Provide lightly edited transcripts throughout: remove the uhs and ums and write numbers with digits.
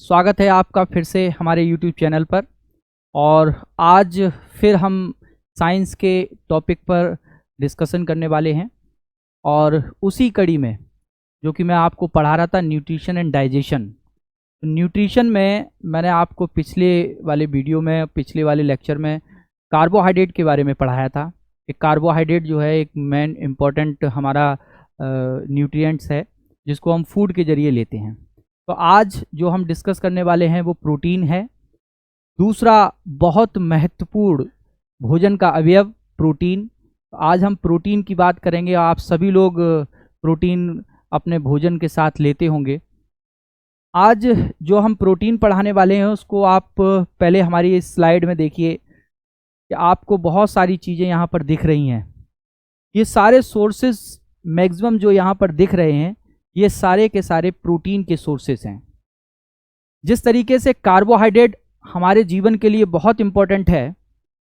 स्वागत है आपका फिर से हमारे YouTube चैनल पर। और आज फिर हम साइंस के टॉपिक पर डिस्कशन करने वाले हैं और उसी कड़ी में जो कि मैं आपको पढ़ा रहा था न्यूट्रिशन एंड डाइजेशन। न्यूट्रिशन में मैंने आपको पिछले वाले वीडियो में, पिछले वाले लेक्चर में कार्बोहाइड्रेट के बारे में पढ़ाया था। एक कार्बोहाइड्रेट जो है एक मेन इम्पॉर्टेंट हमारा न्यूट्रिएंट्स है जिसको हम फूड के ज़रिए लेते हैं। तो आज जो हम डिस्कस करने वाले हैं वो प्रोटीन है। दूसरा बहुत महत्वपूर्ण भोजन का अवयव प्रोटीन। आज हम प्रोटीन की बात करेंगे। आप सभी लोग प्रोटीन अपने भोजन के साथ लेते होंगे। आज जो हम प्रोटीन पढ़ाने वाले हैं उसको आप पहले हमारी इस स्लाइड में देखिए कि आपको बहुत सारी चीज़ें यहाँ पर दिख रही हैं। ये सारे सोर्सेस मैक्सिमम जो यहाँ पर दिख रहे हैं ये सारे के सारे प्रोटीन के सोर्सेस हैं। जिस तरीके से कार्बोहाइड्रेट हमारे जीवन के लिए बहुत इम्पोर्टेंट है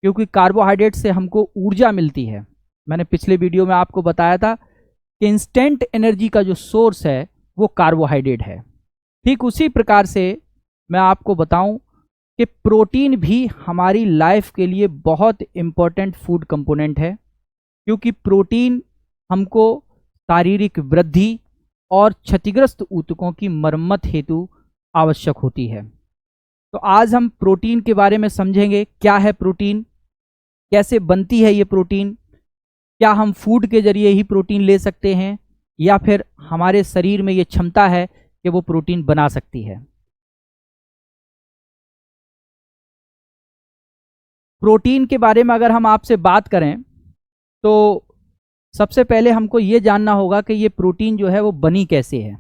क्योंकि कार्बोहाइड्रेट से हमको ऊर्जा मिलती है। मैंने पिछले वीडियो में आपको बताया था कि इंस्टेंट एनर्जी का जो सोर्स है वो कार्बोहाइड्रेट है। ठीक उसी प्रकार से मैं आपको बताऊं कि प्रोटीन भी हमारी लाइफ के लिए बहुत इम्पोर्टेंट फूड कंपोनेंट है क्योंकि प्रोटीन हमको शारीरिक वृद्धि और क्षतिग्रस्त ऊतकों की मरम्मत हेतु आवश्यक होती है। तो आज हम प्रोटीन के बारे में समझेंगे। क्या है प्रोटीन, कैसे बनती है ये प्रोटीन, क्या हम फूड के जरिए ही प्रोटीन ले सकते हैं या फिर हमारे शरीर में ये क्षमता है कि वो प्रोटीन बना सकती है। प्रोटीन के बारे में अगर हम आपसे बात करें तो सबसे पहले हमको ये जानना होगा कि ये प्रोटीन जो है वो बनी कैसे है।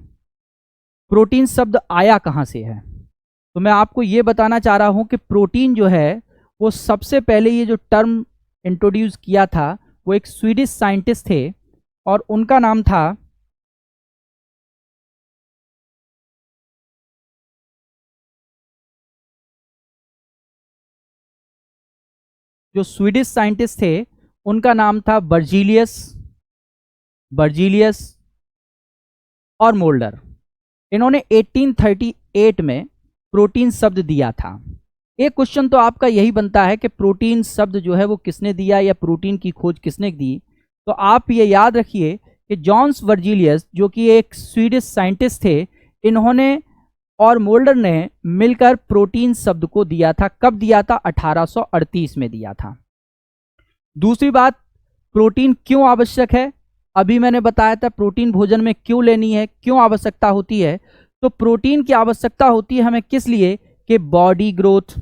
प्रोटीन शब्द आया कहाँ से है। तो मैं आपको ये बताना चाह रहा हूँ कि प्रोटीन जो है वो सबसे पहले ये जो टर्म इंट्रोड्यूस किया था वो एक स्वीडिश साइंटिस्ट थे और उनका नाम था जो स्वीडिश साइंटिस्ट थे उनका नाम था बर्जीलियस और मोल्डर। इन्होंने 1838 में प्रोटीन शब्द दिया था। एक क्वेश्चन तो आपका यही बनता है कि प्रोटीन शब्द जो है वो किसने दिया या प्रोटीन की खोज किसने दी। तो आप ये याद रखिए कि जॉन्स बर्जीलियस जो कि एक स्वीडिश साइंटिस्ट थे, इन्होंने और मोल्डर ने मिलकर प्रोटीन शब्द को दिया था। कब दिया था? 1838 में दिया था। दूसरी बात, प्रोटीन क्यों आवश्यक है? अभी मैंने बताया था प्रोटीन भोजन में क्यों लेनी है, क्यों आवश्यकता होती है। तो प्रोटीन की आवश्यकता होती है हमें किस लिए? कि बॉडी ग्रोथ,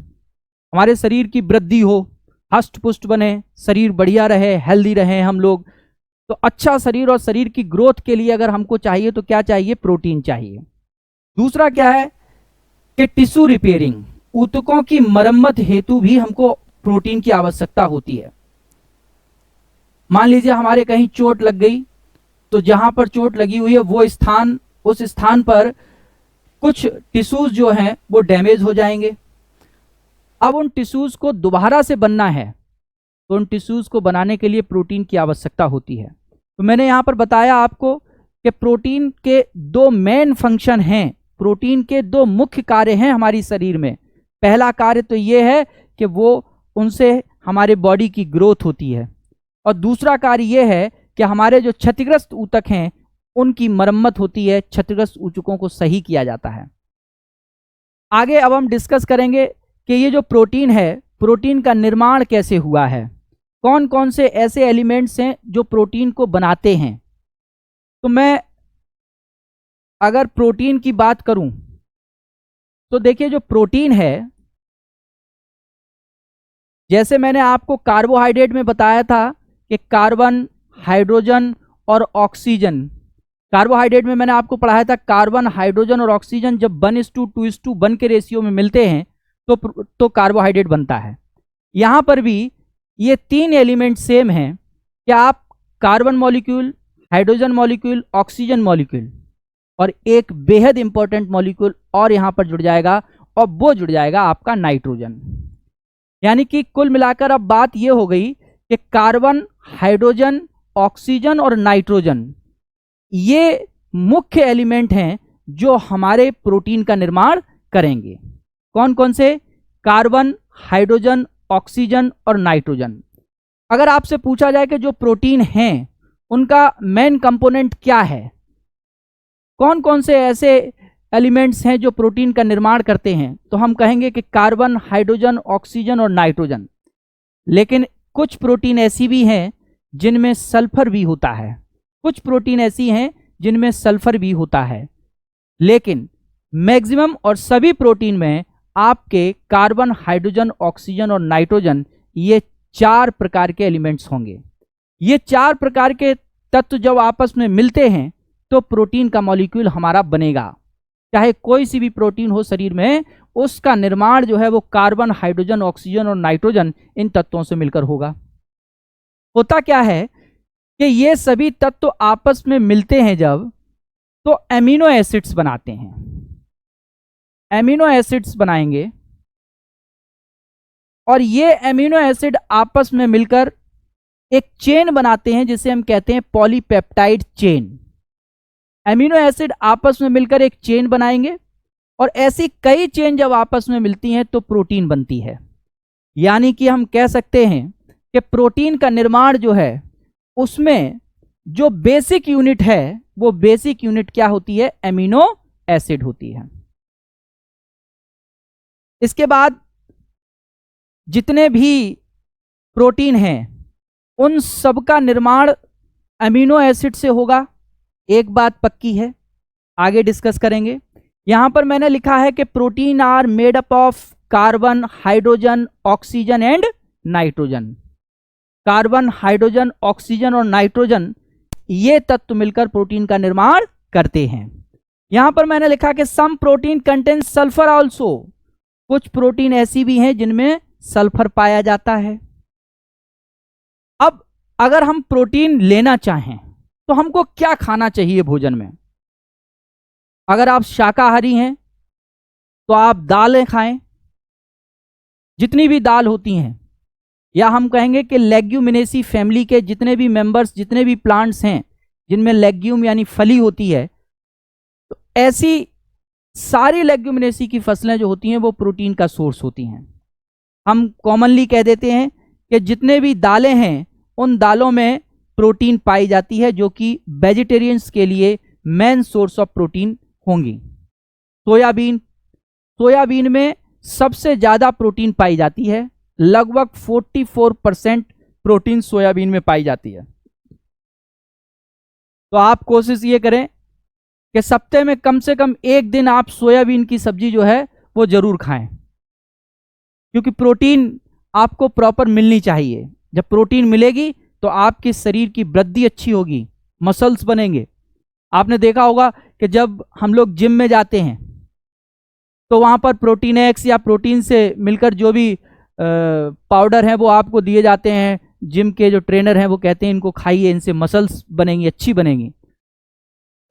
हमारे शरीर की वृद्धि हो, हष्ट पुष्ट बने, शरीर बढ़िया रहे, हेल्दी रहे हम लोग। तो अच्छा शरीर और शरीर की ग्रोथ के लिए अगर हमको चाहिए तो क्या चाहिए? प्रोटीन चाहिए। दूसरा क्या है कि टिश्यू रिपेयरिंग, ऊतकों की मरम्मत हेतु भी हमको प्रोटीन की आवश्यकता होती है। मान लीजिए हमारे कहीं चोट लग गई तो जहां पर चोट लगी हुई है वो स्थान, उस स्थान पर कुछ टिश्यूज जो हैं वो डैमेज हो जाएंगे। अब उन टिश्यूज को दोबारा से बनना है तो उन टिश्यूज को बनाने के लिए प्रोटीन की आवश्यकता होती है। तो मैंने यहां पर बताया आपको कि प्रोटीन के दो मेन फंक्शन हैं, प्रोटीन के दो मुख्य कार्य हैं हमारी शरीर में। पहला कार्य तो ये है कि वो उनसे हमारे बॉडी की ग्रोथ होती है और दूसरा कार्य यह है कि हमारे जो क्षतिग्रस्त ऊतक हैं उनकी मरम्मत होती है, क्षतिग्रस्त ऊतकों को सही किया जाता है। आगे अब हम डिस्कस करेंगे कि ये जो प्रोटीन है, प्रोटीन का निर्माण कैसे हुआ है, कौन कौन से ऐसे एलिमेंट्स हैं जो प्रोटीन को बनाते हैं। तो मैं अगर प्रोटीन की बात करूं तो देखिए जो प्रोटीन है, जैसे मैंने आपको कार्बोहाइड्रेट में बताया था कि कार्बन, हाइड्रोजन और ऑक्सीजन। कार्बोहाइड्रेट में मैंने आपको पढ़ाया था कार्बन, हाइड्रोजन और ऑक्सीजन जब 1:2:1 के रेशियो में मिलते हैं तो कार्बोहाइड्रेट बनता है। यहाँ पर भी ये तीन एलिमेंट सेम हैं कि आप carbon molecule, hydrogen molecule, oxygen molecule और एक बेहद इंपॉर्टेंट मॉलिक्यूल और यहाँ पर जुड़ जाएगा और वो जुड़ जाएगा आपका नाइट्रोजन। यानी कि कुल मिलाकर अब बात ये हो गई कि कार्बन, हाइड्रोजन, ऑक्सीजन और नाइट्रोजन ये मुख्य एलिमेंट हैं जो हमारे प्रोटीन का निर्माण करेंगे। कौन कौन से? कार्बन, हाइड्रोजन, ऑक्सीजन और नाइट्रोजन। अगर आपसे पूछा जाए कि जो प्रोटीन हैं उनका मेन कंपोनेंट क्या है, कौन कौन से ऐसे एलिमेंट्स हैं जो प्रोटीन का निर्माण करते हैं, तो हम कहेंगे कि कार्बन, हाइड्रोजन, ऑक्सीजन और नाइट्रोजन। लेकिन कुछ प्रोटीन ऐसी भी हैं जिनमें सल्फर भी होता है, कुछ प्रोटीन ऐसी हैं जिनमें सल्फर भी होता है, लेकिन मैक्सिमम और सभी प्रोटीन में आपके कार्बन, हाइड्रोजन, ऑक्सीजन और नाइट्रोजन, ये 4 प्रकार के एलिमेंट्स होंगे। ये 4 प्रकार के तत्व जब आपस में मिलते हैं तो प्रोटीन का मॉलिक्यूल हमारा बनेगा। चाहे कोई सी भी प्रोटीन हो शरीर में, उसका निर्माण जो है वो कार्बन, हाइड्रोजन, ऑक्सीजन और नाइट्रोजन इन तत्वों से मिलकर होगा। होता क्या है कि ये सभी तत्व आपस में मिलते हैं जब, तो एमिनो एसिड्स बनाते हैं। एमिनो एसिड्स बनाएंगे और ये एमिनो एसिड आपस में मिलकर एक चेन बनाते हैं जिसे हम कहते हैं पॉलीपेप्टाइड चेन। एमिनो एसिड आपस में मिलकर एक चेन बनाएंगे और ऐसी कई चेन जब आपस में मिलती हैं तो प्रोटीन बनती है। यानी कि हम कह सकते हैं कि प्रोटीन का निर्माण जो है उसमें जो बेसिक यूनिट है वो बेसिक यूनिट क्या होती है? एमिनो एसिड होती है। इसके बाद जितने भी प्रोटीन हैं उन सब का निर्माण एमिनो एसिड से होगा, एक बात पक्की है, आगे डिस्कस करेंगे। यहां पर मैंने लिखा है कि protein are made up of carbon, hydrogen, oxygen and nitrogen. Carbon, hydrogen, oxygen और नाइट्रोजन ये तत्व मिलकर प्रोटीन का निर्माण करते हैं। यहां पर मैंने लिखा कि some protein contain sulphur also. कुछ प्रोटीन ऐसी भी हैं जिनमें सल्फर पाया जाता है। अब अगर हम प्रोटीन लेना चाहें तो हमको क्या खाना चाहिए भोजन में? अगर आप शाकाहारी हैं तो आप दालें खाएं, जितनी भी दाल होती हैं, या हम कहेंगे कि लेग्यूमिनेसी फैमिली के जितने भी मेंबर्स, जितने भी प्लांट्स हैं जिनमें लेग्यूम यानी फली होती है, तो ऐसी सारी लेग्यूमिनेसी की फसलें जो होती हैं वो प्रोटीन का सोर्स होती हैं। हम कॉमनली कह देते हैं कि जितने भी दालें हैं उन दालों में प्रोटीन पाई जाती है, जो कि वेजिटेरियंस के लिए मेन सोर्स ऑफ प्रोटीन होंगी। सोयाबीन, सोयाबीन में सबसे ज़्यादा प्रोटीन पाई जाती है, लगभग 44% प्रोटीन सोयाबीन में पाई जाती है। तो आप कोशिश ये करें कि सप्ताह में कम से कम एक दिन आप सोयाबीन की सब्जी जो है वो जरूर खाएं, क्योंकि प्रोटीन आपको प्रॉपर मिलनी चाहिए। जब प्रोटीन मिलेगी तो आपके शरीर की वृद्धि अच्छी होगी, मसल्स बनेंगे। आपने देखा होगा कि जब हम लोग जिम में जाते हैं तो वहाँ पर प्रोटीन एक्स या प्रोटीन से मिलकर जो भी पाउडर हैं वो आपको दिए जाते हैं। जिम के जो ट्रेनर हैं वो कहते हैं इनको खाइए, इनसे मसल्स बनेंगी, अच्छी बनेंगी।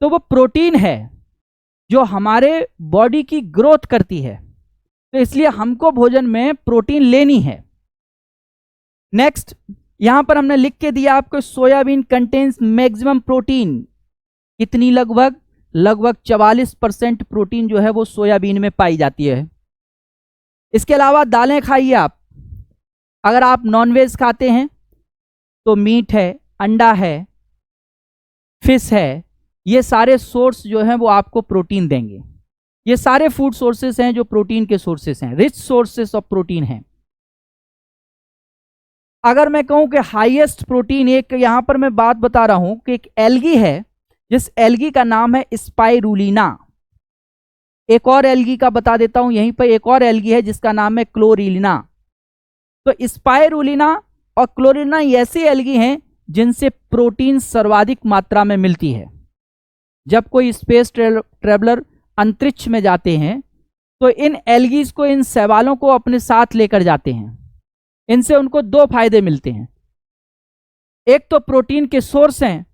तो वो प्रोटीन है जो हमारे बॉडी की ग्रोथ करती है, तो इसलिए हमको भोजन में प्रोटीन लेनी है। नेक्स्ट, यहां पर हमने लिख के दिया आपको, सोयाबीन कंटेन्स मैक्सिमम प्रोटीन। कितनी? लगभग 44% प्रोटीन जो है वो सोयाबीन में पाई जाती है। इसके अलावा दालें खाइए आप। अगर आप नॉनवेज खाते हैं तो मीट है, अंडा है, फिश है, ये सारे सोर्स जो हैं वो आपको प्रोटीन देंगे। ये सारे फूड सोर्सेस हैं जो प्रोटीन के सोर्सेस हैं, रिच सोर्सेस ऑफ प्रोटीन हैं। अगर मैं कहूं कि हाईएस्ट प्रोटीन, एक यहां पर मैं बात बता रहा हूं कि एक एल्गी है, जिस एल्गी का नाम है स्पाइरुलिना। एक और एल्गी का बता देता हूं, यहीं पर एक और एल्गी है जिसका नाम है क्लोरेलिना। तो स्पाइरुलिना और क्लोरेलिना ऐसी एल्गी हैं जिनसे प्रोटीन सर्वाधिक मात्रा में मिलती है। जब कोई स्पेस ट्रेवलर अंतरिक्ष में जाते हैं तो इन एल्गीज को, इन शैवालों को अपने साथ लेकर जाते हैं। इनसे उनको 2 फायदे मिलते हैं। एक तो प्रोटीन के सोर्स हैं,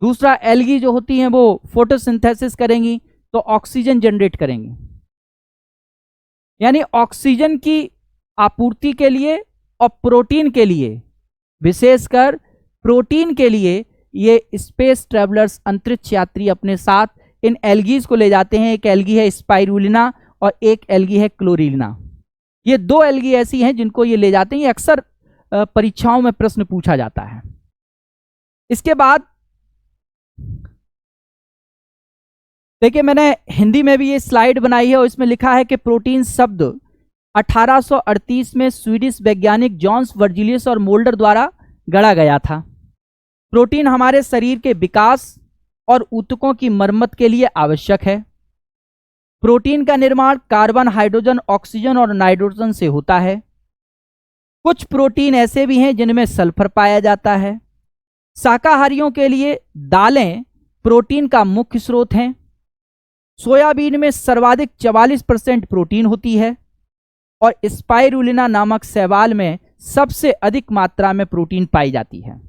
दूसरा एल्गी जो होती हैं वो फोटोसिंथेसिस करेंगी तो ऑक्सीजन जनरेट करेंगी। यानी ऑक्सीजन की आपूर्ति के लिए और प्रोटीन के लिए, विशेषकर प्रोटीन के लिए, ये स्पेस ट्रैवलर्स, अंतरिक्ष यात्री अपने साथ इन एल्गीज को ले जाते हैं। एक एल्गी है स्पाइरुलिना और एक एल्गी है क्लोरिना। ये दो एल्गी ऐसी हैं जिनको ये ले जाते हैं, ये अक्सर परीक्षाओं में प्रश्न पूछा जाता है। इसके बाद देखिए, मैंने हिंदी में भी ये स्लाइड बनाई है और इसमें लिखा है कि प्रोटीन शब्द 1838 में स्वीडिश वैज्ञानिक जॉन्स वर्जिलियस और मोल्डर द्वारा गढ़ा गया था। प्रोटीन हमारे शरीर के विकास और ऊतकों की मरम्मत के लिए आवश्यक है। प्रोटीन का निर्माण कार्बन, हाइड्रोजन, ऑक्सीजन और नाइट्रोजन से होता है। कुछ प्रोटीन ऐसे भी हैं जिनमें सल्फर पाया जाता है। शाकाहारियों के लिए दालें प्रोटीन का मुख्य स्रोत हैं। सोयाबीन में सर्वाधिक 44% प्रोटीन होती है और स्पाइरुलिना नामक शैवाल में सबसे अधिक मात्रा में प्रोटीन पाई जाती है।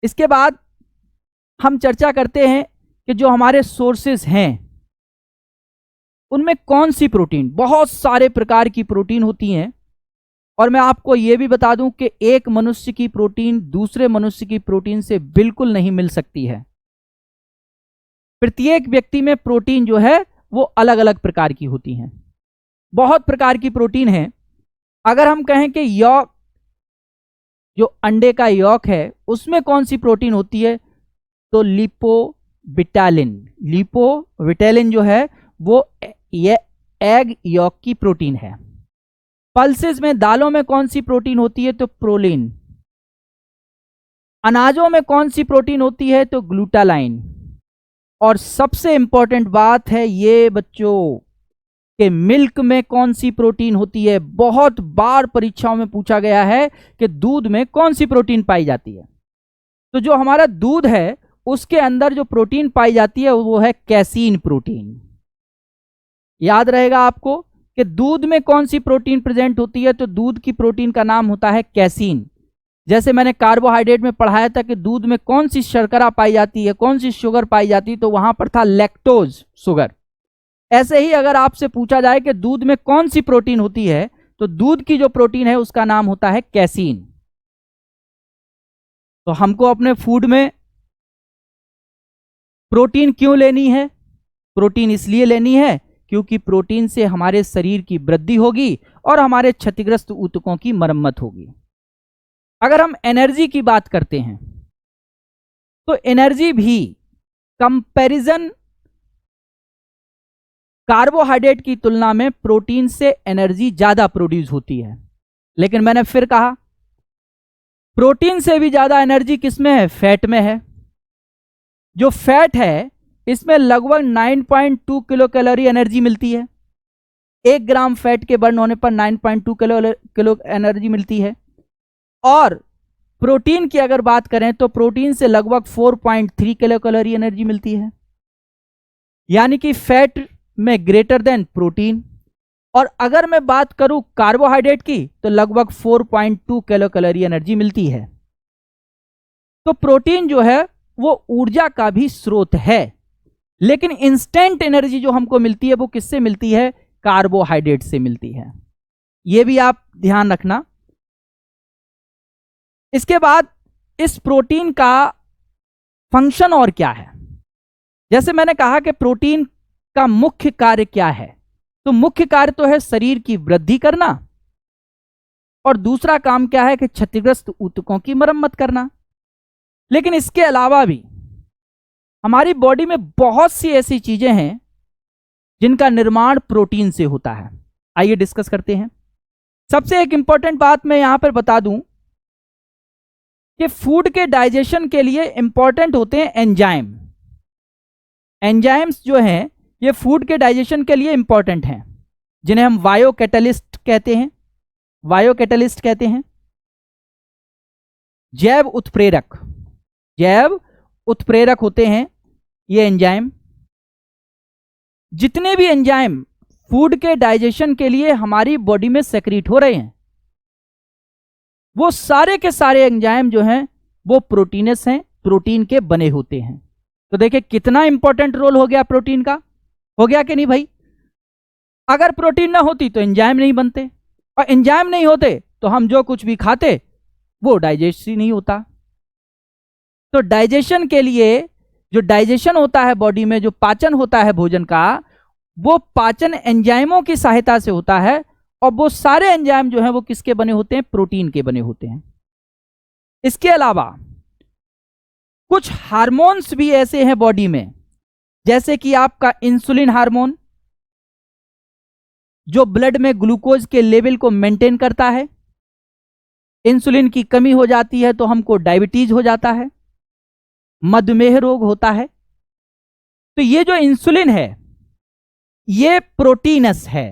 इसके बाद हम चर्चा करते हैं कि जो हमारे सोर्सेस हैं उनमें कौन सी प्रोटीन, बहुत सारे प्रकार की प्रोटीन होती हैं और मैं आपको यह भी बता दूं कि एक मनुष्य की प्रोटीन दूसरे मनुष्य की प्रोटीन से बिल्कुल नहीं मिल सकती है। प्रत्येक व्यक्ति में प्रोटीन जो है वो अलग अलग प्रकार की होती हैं। बहुत प्रकार की प्रोटीन है। अगर हम कहें कि यॉक, जो अंडे का यॉक है, उसमें कौन सी प्रोटीन होती है, तो लिपोविटालिन। लिपोविटालिन जो है वो ये एग यॉक की प्रोटीन है। पल्सेस में, दालों में कौन सी प्रोटीन होती है, तो प्रोलीन। अनाजों में कौन सी प्रोटीन होती है, तो ग्लूटालाइन। और सबसे इंपॉर्टेंट बात है ये बच्चों कि मिल्क में कौन सी प्रोटीन होती है। बहुत बार परीक्षाओं में पूछा गया है कि दूध में कौन सी प्रोटीन पाई जाती है। तो जो हमारा दूध है उसके अंदर जो प्रोटीन पाई जाती है वो है कैसीन प्रोटीन। याद रहेगा आपको कि दूध में कौन सी प्रोटीन प्रेजेंट होती है, तो दूध की प्रोटीन का नाम होता है कैसीन। जैसे मैंने कार्बोहाइड्रेट में पढ़ाया था कि दूध में कौन सी शर्करा पाई जाती है, कौन सी शुगर पाई जाती है, तो वहां पर था लैक्टोज शुगर। ऐसे ही अगर आपसे पूछा जाए कि दूध में कौन सी प्रोटीन होती है, तो दूध की जो प्रोटीन है उसका नाम होता है कैसीन। तो हमको अपने फूड में प्रोटीन क्यों लेनी है? प्रोटीन इसलिए लेनी है क्योंकि प्रोटीन से हमारे शरीर की वृद्धि होगी और हमारे क्षतिग्रस्त ऊतकों की मरम्मत होगी। अगर हम एनर्जी की बात करते हैं तो एनर्जी भी कंपैरिजन कार्बोहाइड्रेट की तुलना में प्रोटीन से एनर्जी ज्यादा प्रोड्यूस होती है। लेकिन मैंने फिर कहा प्रोटीन से भी ज्यादा एनर्जी किसमें है? फैट में है। जो फैट है इसमें लगभग 9.2 किलो कैलोरी एनर्जी मिलती है। 1 ग्राम फैट के बर्न होने पर 9.2 किलो एनर्जी मिलती है। और प्रोटीन की अगर बात करें तो प्रोटीन से लगभग 4.3 किलो कैलोरी एनर्जी मिलती है। यानी कि फैट में ग्रेटर देन प्रोटीन। और अगर मैं बात करूं कार्बोहाइड्रेट की तो लगभग 4.2 किलो कैलोरी एनर्जी मिलती है। तो प्रोटीन जो है वो ऊर्जा का भी स्रोत है, लेकिन इंस्टेंट एनर्जी जो हमको मिलती है वो किससे मिलती है? कार्बोहाइड्रेट से मिलती है। यह भी आप ध्यान रखना। इसके बाद इस प्रोटीन का फंक्शन और क्या है? जैसे मैंने कहा कि प्रोटीन का मुख्य कार्य क्या है, तो मुख्य कार्य तो है शरीर की वृद्धि करना और दूसरा काम क्या है कि क्षतिग्रस्त ऊतकों की मरम्मत करना। लेकिन इसके अलावा भी हमारी बॉडी में बहुत सी ऐसी चीजें हैं जिनका निर्माण प्रोटीन से होता है। आइए डिस्कस करते हैं। सबसे एक इंपॉर्टेंट बात मैं यहां पर बता दूं कि फूड के डाइजेशन के लिए इंपॉर्टेंट होते हैं एंजाइम। एंजाइम्स जो हैं ये फूड के डाइजेशन के लिए इंपॉर्टेंट हैं, जिन्हें हम बायोकैटलिस्ट कहते हैं। बायोकैटलिस्ट कहते हैं। जैव उत्प्रेरक होते हैं ये एंजाइम। जितने भी एंजाइम फूड के डाइजेशन के लिए हमारी बॉडी में सेक्रीट हो रहे हैं वो सारे के सारे एंजाइम जो हैं वो प्रोटीनस हैं, प्रोटीन के बने होते हैं। तो देखिए कितना इंपॉर्टेंट रोल हो गया प्रोटीन का। हो गया कि नहीं भाई? अगर प्रोटीन ना होती तो एंजाइम नहीं बनते, और एंजाइम नहीं होते तो हम जो कुछ भी खाते वो डाइजेस्ट ही नहीं होता। तो डाइजेशन के लिए जो डाइजेशन होता है बॉडी में, जो पाचन होता है भोजन का, वो पाचन एंजाइमों की सहायता से होता है, और वो सारे एंजाइम जो हैं वो किसके बने होते हैं? प्रोटीन के बने होते हैं। इसके अलावा कुछ हार्मोन्स भी ऐसे हैं बॉडी में, जैसे कि आपका इंसुलिन हार्मोन, जो ब्लड में ग्लूकोज के लेवल को मेंटेन करता है। इंसुलिन की कमी हो जाती है तो हमको डायबिटीज हो जाता है, मधुमेह रोग होता है। तो ये जो इंसुलिन है ये प्रोटीनस है,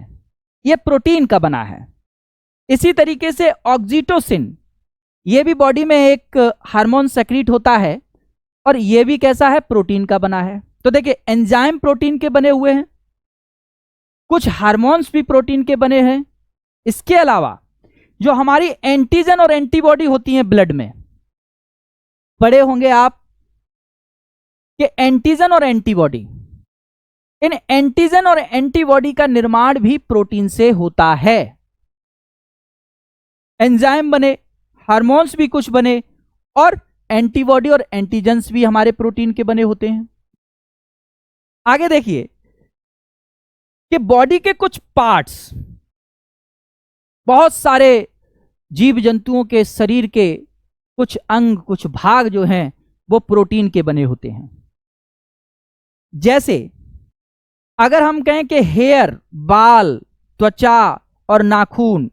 ये प्रोटीन का बना है। इसी तरीके से ऑक्सीटोसिन, ये भी बॉडी में एक हार्मोन सेक्रीट होता है, और ये भी कैसा है? प्रोटीन का बना है। तो देखिए, एंजाइम प्रोटीन के बने हुए हैं, कुछ हार्मोन्स भी प्रोटीन के बने हैं। इसके अलावा जो हमारी एंटीजन और एंटीबॉडी होती हैं ब्लड में, पढ़े होंगे आप कि एंटीजन और एंटीबॉडी, इन एंटीजन और एंटीबॉडी का निर्माण भी प्रोटीन से होता है। एंजाइम बने, हार्मोन्स भी कुछ बने, और एंटीबॉडी और एंटीजेंस भी हमारे प्रोटीन के बने होते हैं। आगे देखिए कि बॉडी के कुछ पार्ट्स, बहुत सारे जीव जंतुओं के शरीर के कुछ अंग, कुछ भाग जो हैं वो प्रोटीन के बने होते हैं। जैसे अगर हम कहें कि हेयर, बाल, त्वचा और नाखून,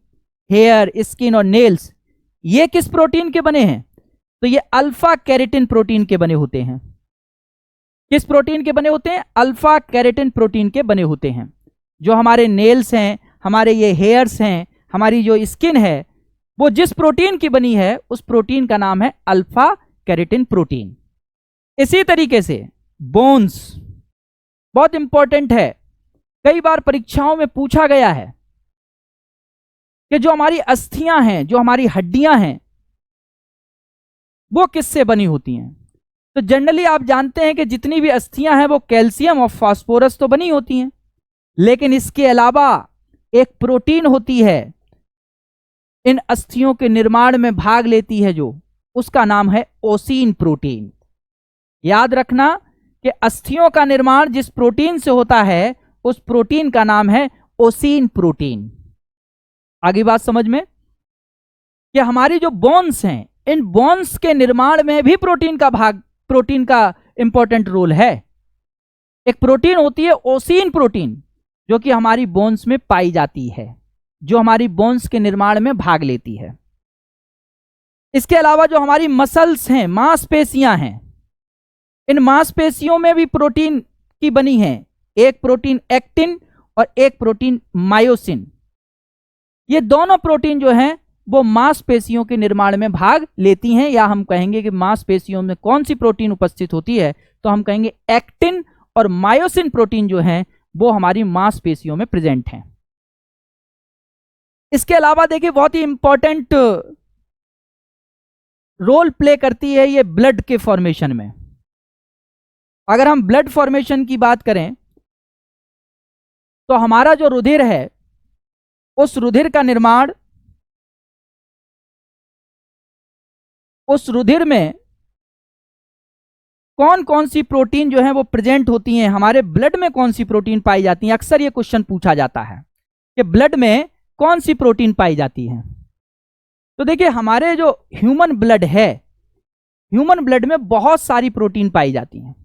हेयर, स्किन और नेल्स, ये किस प्रोटीन के बने हैं? तो ये अल्फा कैरेटिन प्रोटीन के बने होते हैं। किस प्रोटीन के बने होते हैं? अल्फा कैरेटिन प्रोटीन के बने होते हैं। जो हमारे नेल्स हैं, हमारे ये हेयर्स हैं, हमारी जो स्किन है, वो जिस प्रोटीन की बनी है उस प्रोटीन का नाम है अल्फा कैरेटिन प्रोटीन। इसी तरीके से बोन्स बहुत इंपॉर्टेंट है, कई बार परीक्षाओं में पूछा गया है कि जो हमारी अस्थियां हैं, जो हमारी हड्डियां हैं, वो किससे बनी होती हैं? तो जनरली आप जानते हैं कि जितनी भी अस्थियां हैं वो कैल्शियम और फास्फोरस तो बनी होती हैं, लेकिन इसके अलावा एक प्रोटीन होती है इन अस्थियों के निर्माण में भाग लेती है, जो उसका नाम है ओसीन प्रोटीन। याद रखना कि अस्थियों का निर्माण जिस प्रोटीन से होता है उस प्रोटीन का नाम है ओसीन प्रोटीन। आगे बात समझ में कि हमारी जो बोन्स हैं, इन बोन्स के निर्माण में भी प्रोटीन का इंपॉर्टेंट रोल है। एक प्रोटीन होती है ओसीन प्रोटीन, जो कि हमारी बोन्स में पाई जाती है, जो हमारी बोन्स के निर्माण में भाग लेती है। इसके अलावा जो हमारी मसल्स हैं, मांसपेशियां हैं, इन मांसपेशियों में भी प्रोटीन की बनी है। एक प्रोटीन एक्टिन और एक प्रोटीन मायोसिन। ये दोनों प्रोटीन जो हैं वो मांसपेशियों के निर्माण में भाग लेती हैं, या हम कहेंगे कि मांसपेशियों में कौन सी प्रोटीन उपस्थित होती है, तो हम कहेंगे एक्टिन और मायोसिन प्रोटीन जो हैं वो हमारी मांसपेशियों में प्रेजेंट हैं। इसके अलावा देखिए, बहुत ही इंपॉर्टेंट रोल प्ले करती है ये ब्लड के फॉर्मेशन में। अगर हम ब्लड फॉर्मेशन की बात करें तो हमारा जो रुधिर है, उस रुधिर का निर्माण, उस रुधिर में कौन कौन सी प्रोटीन जो है वो प्रेजेंट होती हैं, हमारे ब्लड में कौन सी प्रोटीन पाई जाती है। अक्सर ये क्वेश्चन पूछा जाता है कि ब्लड में कौन सी प्रोटीन पाई जाती है। तो देखिए, हमारे जो ह्यूमन ब्लड है, ह्यूमन ब्लड में बहुत सारी प्रोटीन पाई जाती हैं।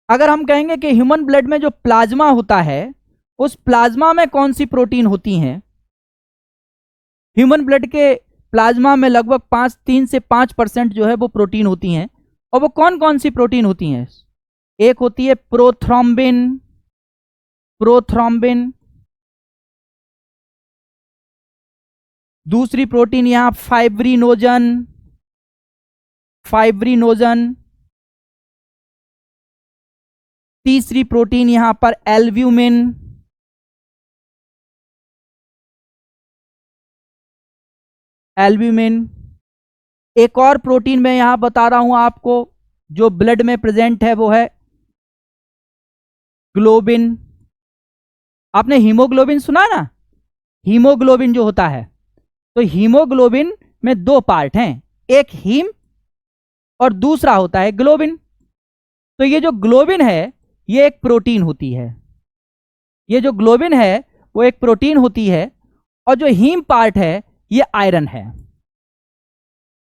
अगर हम कहेंगे कि ह्यूमन ब्लड में जो प्लाज्मा होता है, उस प्लाज्मा में कौन सी प्रोटीन होती हैं? ह्यूमन ब्लड के प्लाज्मा में लगभग 3 से 5% जो है वो प्रोटीन होती हैं। और वो कौन कौन सी प्रोटीन होती हैं? एक होती है प्रोथ्रोम्बिन, दूसरी प्रोटीन यहां फाइब्रिनोजन, तीसरी प्रोटीन यहां पर एल्ब्यूमिन, एक और प्रोटीन मैं यहां बता रहा हूं आपको जो ब्लड में प्रेजेंट है, वो है ग्लोबिन। आपने हीमोग्लोबिन सुना ना? हीमोग्लोबिन जो होता है, तो हीमोग्लोबिन में 2 पार्ट हैं, एक हीम और दूसरा होता है ग्लोबिन। तो ये जो ग्लोबिन है ये एक प्रोटीन होती है, ये जो ग्लोबिन है वो एक प्रोटीन होती है, और जो हीम पार्ट है ये आयरन है,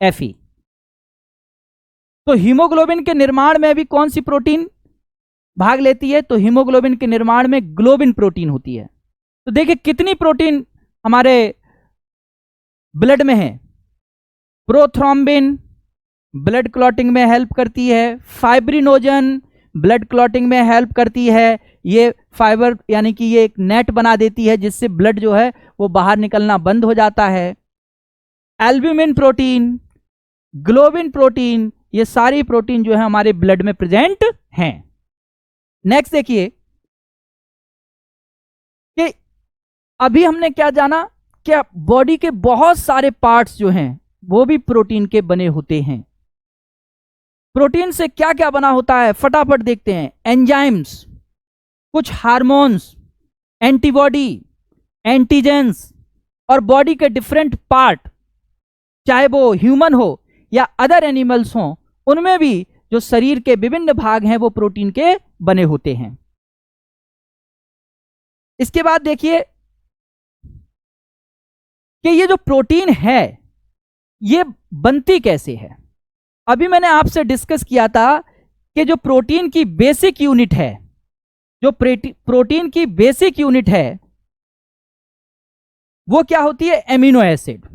Fe। तो हीमोग्लोबिन के निर्माण में भी कौन सी प्रोटीन भाग लेती है? तो हीमोग्लोबिन के निर्माण में ग्लोबिन प्रोटीन होती है। तो देखिए कितनी प्रोटीन हमारे ब्लड में है। प्रोथ्रोम्बिन ब्लड क्लॉटिंग में हेल्प करती है, फाइब्रिनोजन ब्लड क्लॉटिंग में हेल्प करती है, ये फाइबर यानी कि ये एक नेट बना देती है जिससे ब्लड जो है वो बाहर निकलना बंद हो जाता है। एल्ब्यूमिन प्रोटीन, ग्लोबिन प्रोटीन, ये सारी प्रोटीन जो है हमारे ब्लड में प्रेजेंट हैं। नेक्स्ट देखिए कि अभी हमने क्या जाना, क्या बॉडी के बहुत सारे पार्ट्स जो हैं वो भी प्रोटीन के बने होते हैं। प्रोटीन से क्या क्या बना होता है फटाफट देखते हैं। एंजाइम्स, कुछ हार्मोन्स, एंटीबॉडी, एंटीजेंस और बॉडी के डिफरेंट पार्ट, चाहे वो ह्यूमन हो या अदर एनिमल्स हो, उनमें भी जो शरीर के विभिन्न भाग हैं वो प्रोटीन के बने होते हैं। इसके बाद देखिए कि ये जो प्रोटीन है ये बनती कैसे है। अभी मैंने आपसे डिस्कस किया था कि जो प्रोटीन की बेसिक यूनिट है, जो प्रोटीन की बेसिक यूनिट है वो क्या होती है? Amino acid.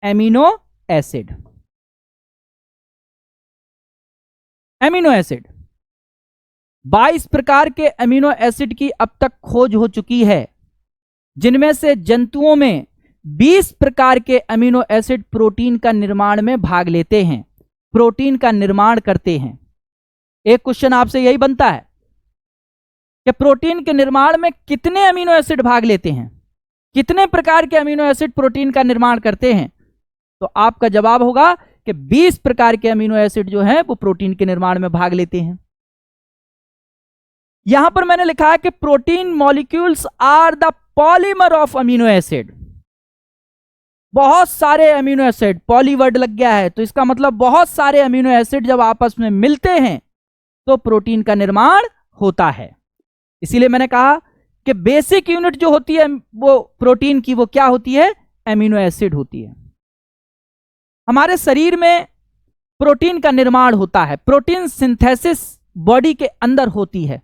Amino acid, amino acid 22 प्रकार के एमिनो एसिड की अब तक खोज हो चुकी है, जिनमें से जंतुओं में 20 प्रकार के एमिनो एसिड प्रोटीन का निर्माण में भाग लेते हैं, प्रोटीन का निर्माण करते हैं। एक क्वेश्चन आपसे यही बनता है कि प्रोटीन के निर्माण में कितने अमीनो एसिड भाग लेते हैं, कितने प्रकार के अमीनो एसिड प्रोटीन का निर्माण करते हैं? तो आपका जवाब होगा कि 20 प्रकार के अमीनो एसिड जो हैं वो प्रोटीन के निर्माण में भाग लेते हैं। यहां पर मैंने लिखा है कि protein molecules are the polymer of amino acid. बहुत सारे अमीनो एसिड, पॉली वर्ड लग गया है तो इसका मतलब बहुत सारे अमीनो एसिड जब आपस में मिलते हैं तो प्रोटीन का निर्माण होता है। इसीलिए मैंने कहा कि बेसिक यूनिट जो होती है वो प्रोटीन की, वो क्या होती है? एमिनो एसिड होती है। हमारे शरीर में प्रोटीन का निर्माण होता है, प्रोटीन सिंथेसिस बॉडी के अंदर होती है।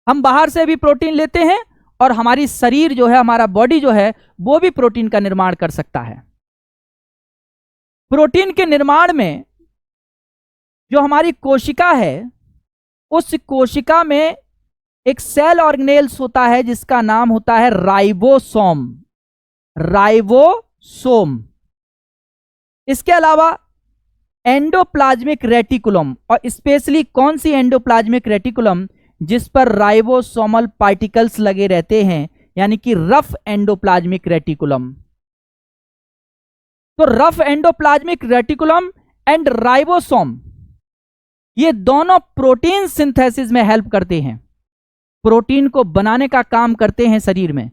हम बाहर से भी प्रोटीन लेते हैं और हमारी शरीर जो है, हमारा बॉडी जो है वो भी प्रोटीन का निर्माण कर सकता है। प्रोटीन के निर्माण में जो हमारी कोशिका है, उस कोशिका में एक सेल ऑर्गेनेल्स होता है जिसका नाम होता है राइबोसोम। राइबोसोम। इसके अलावा एंडोप्लाज्मिक रेटिकुलम, और स्पेशली कौन सी एंडोप्लाज्मिक रेटिकुलम? जिस पर राइबोसोमल पार्टिकल्स लगे रहते हैं, यानी कि रफ एंडोप्लाज्मिक रेटिकुलम। तो rough endoplasmic reticulum and ribosome, ये दोनों प्रोटीन सिंथेसिस में हेल्प करते हैं, प्रोटीन को बनाने का काम करते हैं शरीर में।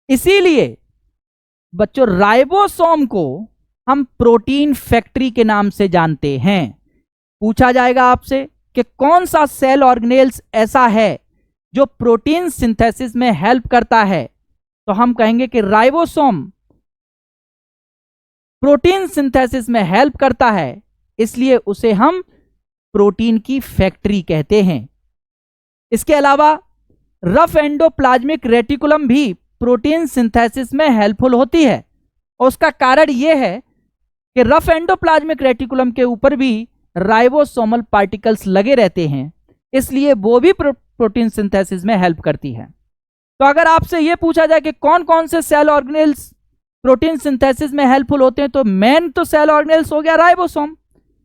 इसीलिए बच्चों राइबोसोम को हम प्रोटीन फैक्ट्री के नाम से जानते हैं। पूछा जाएगा आपसे कि कौन सा सेल ऑर्गेनेल्स ऐसा है जो प्रोटीन सिंथेसिस में हेल्प करता है, तो हम कहेंगे कि राइबोसोम प्रोटीन सिंथेसिस में हेल्प करता है, इसलिए उसे हम प्रोटीन की फैक्ट्री कहते हैं। इसके अलावा रफ एंडोप्लाज्मिक रेटिकुलम भी प्रोटीन सिंथेसिस में हेल्पफुल होती है, और उसका कारण यह है कि रफ एंडोप्लाज्मिक रेटिकुलम के ऊपर भी राइबोसोमल पार्टिकल्स लगे रहते हैं, इसलिए वो भी प्रोटीन सिंथेसिस में हेल्प करती है। तो अगर आपसे यह पूछा जाए कि कौन कौन से सेल ऑर्गेनेल्स प्रोटीन सिंथेसिस में हेल्पफुल होते हैं, तो मेन तो सेल ऑर्गेनेल्स हो गया राइबोसोम,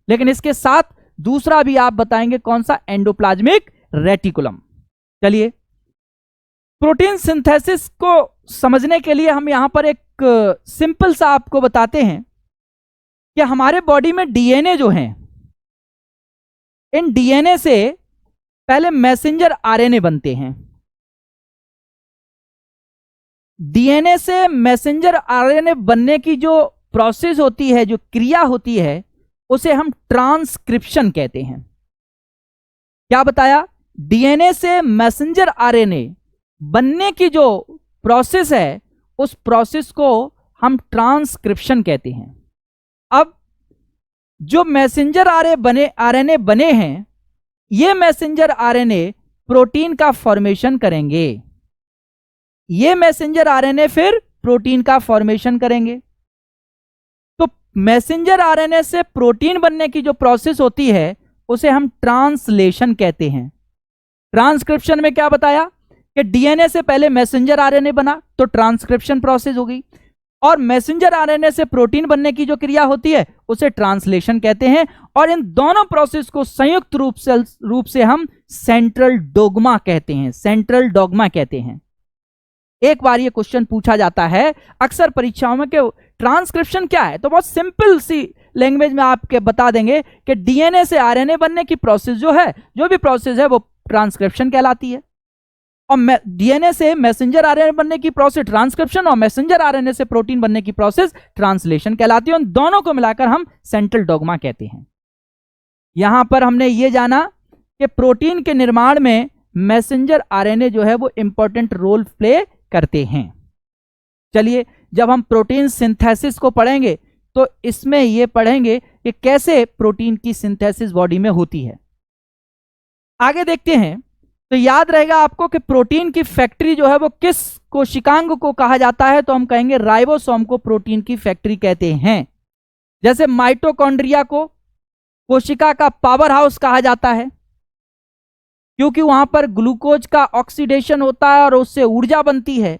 लेकिन इसके साथ दूसरा भी आप बताएंगे कौन सा? Endoplasmic reticulum. चलिए प्रोटीन सिंथेसिस को समझने के लिए हम यहां पर एक सिंपल सा आपको बताते हैं कि हमारे बॉडी में डीएनए जो हैं, इन डीएनए से पहले मैसेंजर आरएनए बनते हैं। डीएनए से मैसेंजर आरएनए बनने की जो प्रोसेस होती है, जो क्रिया होती है, उसे हम ट्रांसक्रिप्शन कहते हैं। क्या बताया? डीएनए से मैसेंजर आरएनए बनने की जो प्रोसेस है उस प्रोसेस को हम ट्रांसक्रिप्शन कहते हैं। अब जो मैसेंजर आरएनए बने हैं, ये मैसेंजर आरएनए प्रोटीन का फॉर्मेशन करेंगे। ये मैसेंजर आरएनए फिर प्रोटीन का फॉर्मेशन करेंगे। तो मैसेंजर आरएनए से प्रोटीन बनने की जो प्रोसेस होती है उसे हम ट्रांसलेशन कहते हैं। ट्रांसक्रिप्शन में क्या बताया कि डीएनए से पहले मैसेंजर आरएनए बना तो ट्रांसक्रिप्शन प्रोसेस हो गई, और मैसेंजर आरएनए से प्रोटीन बनने की जो क्रिया होती है उसे ट्रांसलेशन कहते हैं। और इन दोनों प्रोसेस को संयुक्त रूप से हम सेंट्रल डोग्मा कहते हैं, सेंट्रल डोग्मा कहते हैं। एक बार ये क्वेश्चन पूछा जाता है अक्सर परीक्षाओं में कि ट्रांसक्रिप्शन क्या है, तो बहुत सिंपल सी लैंग्वेज में आपके बता देंगे कि डीएनए से आरएनए बनने की प्रोसेस जो है, जो भी प्रोसेस है वो ट्रांसक्रिप्शन कहलाती है। और डीएनए से मैसेंजर आरएनए बनने की प्रोसेस ट्रांसक्रिप्शन, और मैसेंजर आरएनए से प्रोटीन बनने की प्रोसेस ट्रांसलेशन कहलाती है। उन दोनों को मिलाकर हम सेंट्रल डोग्मा कहते हैं। यहां पर हमने ये जाना कि प्रोटीन के निर्माण में मैसेंजर आरएनए जो है वो इंपॉर्टेंट रोल प्ले करते हैं। चलिए, जब हम प्रोटीन सिंथेसिस को पढ़ेंगे तो इसमें यह पढ़ेंगे कि कैसे प्रोटीन की सिंथेसिस बॉडी में होती है। आगे देखते हैं तो याद रहेगा आपको कि प्रोटीन की फैक्ट्री जो है वो किस कोशिकांग को कहा जाता है, तो हम कहेंगे राइबोसोम को प्रोटीन की फैक्ट्री कहते हैं। जैसे माइटोकॉन्ड्रिया को कोशिका का पावर हाउस कहा जाता है, क्योंकि वहां पर ग्लूकोज का ऑक्सीडेशन होता है और उससे ऊर्जा बनती है।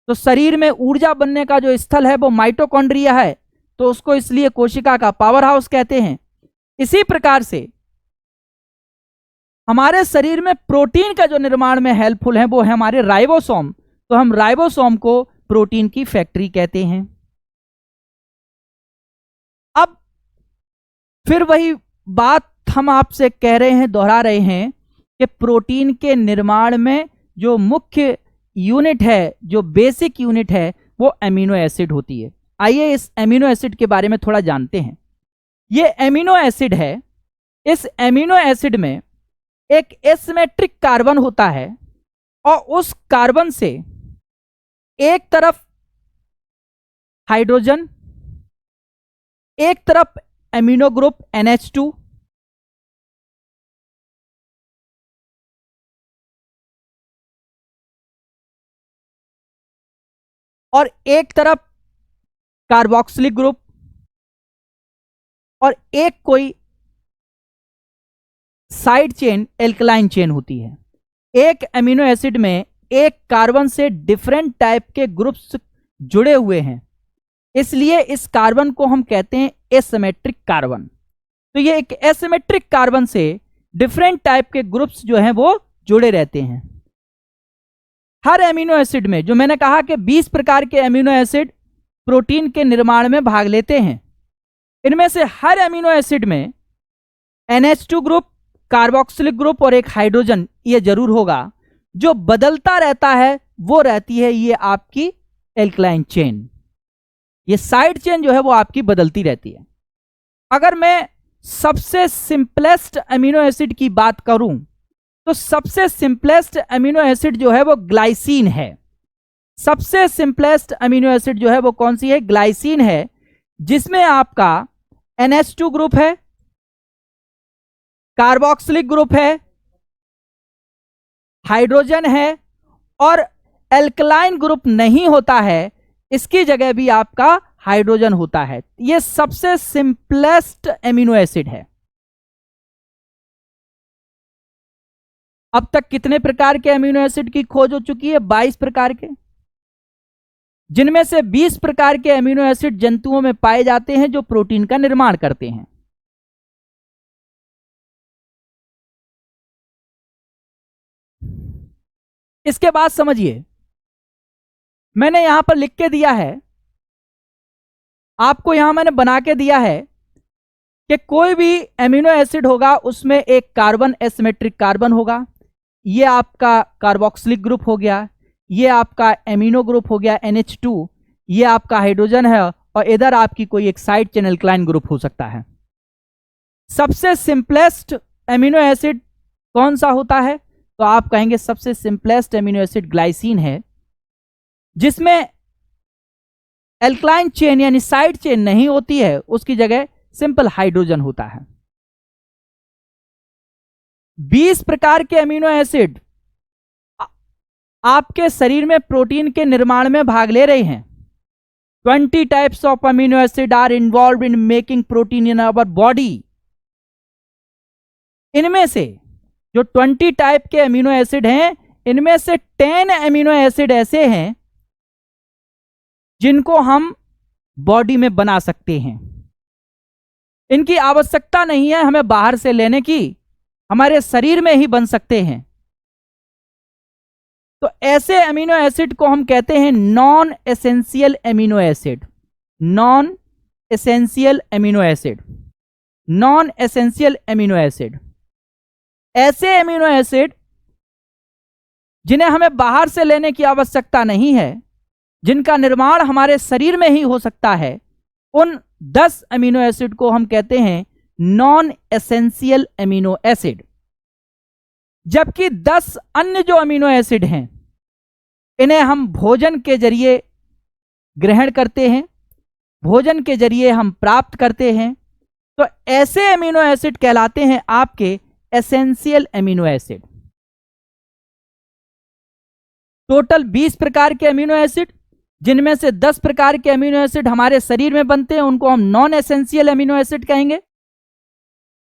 तो शरीर में ऊर्जा बनने का जो स्थल है वो माइटोकॉन्ड्रिया है, तो उसको इसलिए कोशिका का पावर हाउस कहते हैं। इसी प्रकार से हमारे शरीर में प्रोटीन का जो निर्माण में हेल्पफुल है वो है हमारे राइबोसोम, तो हम राइबोसोम को प्रोटीन की फैक्ट्री कहते हैं। अब फिर वही बात हम आपसे कह रहे हैं, दोहरा रहे हैं कि प्रोटीन के निर्माण में जो मुख्य यूनिट है, जो बेसिक यूनिट है, वो अमीनो एसिड होती है। आइए इस अमीनो एसिड के बारे में थोड़ा जानते हैं। ये अमीनो एसिड है, इस अमीनो एसिड में एक एसिमेट्रिक कार्बन होता है, और उस कार्बन से एक तरफ हाइड्रोजन, एक तरफ अमीनो ग्रुप NH2, और एक तरफ कार्बोक्सिलिक ग्रुप, और एक कोई साइड चेन एल्कलाइन चेन होती है। एक अमीनो एसिड में एक कार्बन से डिफरेंट टाइप के ग्रुप्स जुड़े हुए हैं, इसलिए इस कार्बन को हम कहते हैं एसिमेट्रिक कार्बन। तो ये एक एसिमेट्रिक कार्बन से डिफरेंट टाइप के ग्रुप्स जो हैं वो जुड़े रहते हैं। हर एमिनो एसिड में, जो मैंने कहा कि 20 प्रकार के एमिनो एसिड प्रोटीन के निर्माण में भाग लेते हैं, इनमें से हर एमिनो एसिड में NH2 ग्रुप, कार्बोक्सिलिक ग्रुप और एक हाइड्रोजन ये जरूर होगा। जो बदलता रहता है वो रहती है ये आपकी एल्कलाइन चेन। ये साइड चेन जो है वो आपकी बदलती रहती है। अगर मैं सबसे सिंपलेस्ट अमीनो एसिड की बात करूं तो सबसे सिंपलेस्ट अमीनो एसिड जो है वो ग्लाइसिन है। सबसे सिंपलेस्ट अमीनो एसिड जो है वो कौन सी है? ग्लाइसिन है, जिसमें आपका NH2 ग्रुप है, कार्बोक्सिलिक ग्रुप है, हाइड्रोजन है, और एल्कलाइन ग्रुप नहीं होता है, इसकी जगह भी आपका हाइड्रोजन होता है। यह सबसे सिंपलेस्ट एमिनो एसिड है। अब तक कितने प्रकार के एमिनो एसिड की खोज हो चुकी है? 22 प्रकार के, जिनमें से 20 प्रकार के एमिनो एसिड जंतुओं में पाए जाते हैं जो प्रोटीन का निर्माण करते हैं। इसके बाद समझिए, मैंने यहां पर लिख के दिया है, आपको यहां मैंने बना के दिया है कि कोई भी एमिनो एसिड होगा उसमें एक कार्बन एसिमेट्रिक कार्बन होगा। ये आपका कार्बोक्सिलिक ग्रुप हो गया, ये आपका एमिनो ग्रुप हो गया NH2, ये आपका हाइड्रोजन है, और इधर आपकी कोई एक साइड चेन एल्कलाइन ग्रुप हो सकता है। सबसे सिंपलेस्ट एमिनो एसिड कौन सा होता है? तो आप कहेंगे सबसे सिंपलेस्ट एमिनो एसिड ग्लाइसिन है, जिसमें एल्कलाइन चेन यानी साइड चेन नहीं होती है, उसकी जगह सिंपल हाइड्रोजन होता है। 20 प्रकार के अमीनो एसिड आपके शरीर में प्रोटीन के निर्माण में भाग ले रहे हैं। 20 types of amino acid are involve in making protein in our body. इनमें से जो 20 टाइप के अमीनो एसिड हैं, इनमें से 10 अमीनो एसिड ऐसे हैं जिनको हम बॉडी में बना सकते हैं। इनकी आवश्यकता नहीं है हमें बाहर से लेने की, हमारे शरीर में ही बन सकते हैं। तो ऐसे अमीनो एसिड को हम कहते हैं non essential amino acid. Non essential amino acid, non essential amino acid, ऐसे एमिनो एसिड जिन्हें हमें बाहर से लेने की आवश्यकता नहीं है, जिनका निर्माण हमारे शरीर में ही हो सकता है, उन 10 अमीनो एसिड को हम कहते हैं नॉन एसेंशियल एमिनो एसिड। जबकि 10 अन्य जो अमीनो एसिड हैं, इन्हें हम भोजन के जरिए ग्रहण करते हैं, भोजन के जरिए हम प्राप्त करते हैं। तो ऐसे अमीनो एसिड कहलाते हैं आपके एसेंशियल एमिनो एसिड। टोटल 20 प्रकार के अमीनो एसिड, जिनमें से 10 प्रकार के अमीनो एसिड हमारे शरीर में बनते हैं, उनको हम नॉन एसेंशियल एमिनो एसिड कहेंगे।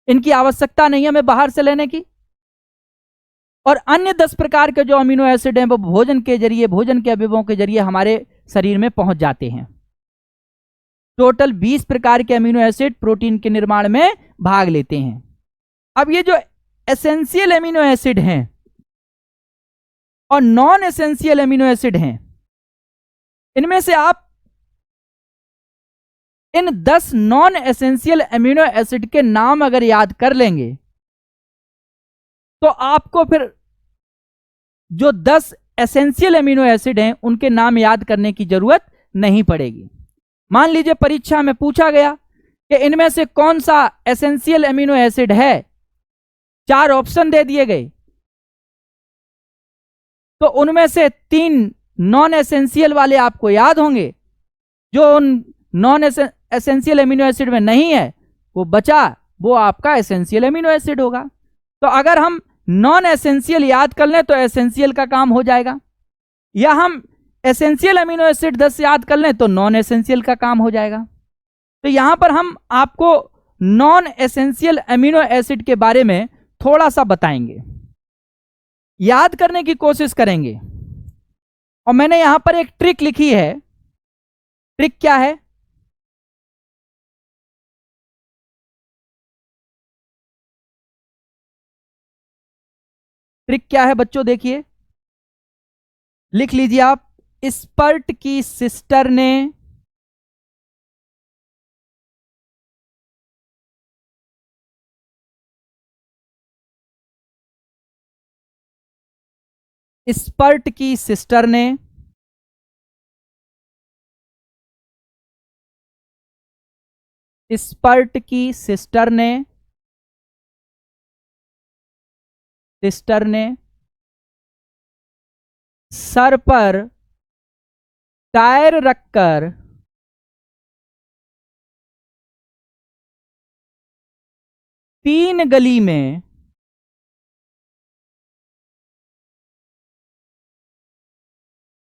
इनकी आवश्यकता नहीं है हमें बाहर से लेने की। और अन्य 10 प्रकार के जो अमीनो एसिड हैं, वो भोजन के जरिए, भोजन के अवयवों के जरिए हमारे शरीर में पहुंच जाते हैं। टोटल 20 प्रकार के अमीनो एसिड प्रोटीन के निर्माण में भाग लेते हैं। अब ये जो एसेंशियल एमिनो एसिड हैं और नॉन एसेंशियल एमिनो एसिड हैं, इनमें से आप इन 10 नॉन एसेंशियल एमिनो एसिड के नाम अगर याद कर लेंगे, तो आपको फिर जो 10 एसेंशियल एमिनो एसिड हैं उनके नाम याद करने की जरूरत नहीं पड़ेगी। मान लीजिए परीक्षा में पूछा गया कि इनमें से कौन सा एसेंशियल एमिनो एसिड है, 4 ऑप्शन दे दिए गए, तो उनमें से 3 नॉन एसेंशियल वाले आपको याद होंगे। जो उन नॉन एसेंशियल एमिनो एसिड में नहीं है, वो बचा, वो आपका एसेंशियल एमिनो एसिड होगा। तो अगर हम नॉन एसेंशियल याद कर लें तो एसेंशियल का काम हो जाएगा, या हम एसेंशियल अमीनो एसिड 10 याद कर लें तो नॉन एसेंशियल का काम हो जाएगा। तो यहां पर हम आपको नॉन एसेंशियल अमीनो एसिड के बारे में थोड़ा सा बताएंगे, याद करने की कोशिश करेंगे। और मैंने यहां पर एक ट्रिक लिखी है। ट्रिक क्या है? ट्रिक क्या है बच्चों, देखिए, लिख लीजिए आप। स्पर्ट की सिस्टर ने स्पर्ट की सिस्टर ने स्पर्ट की सिस्टर ने सर पर टायर रखकर तीन गली में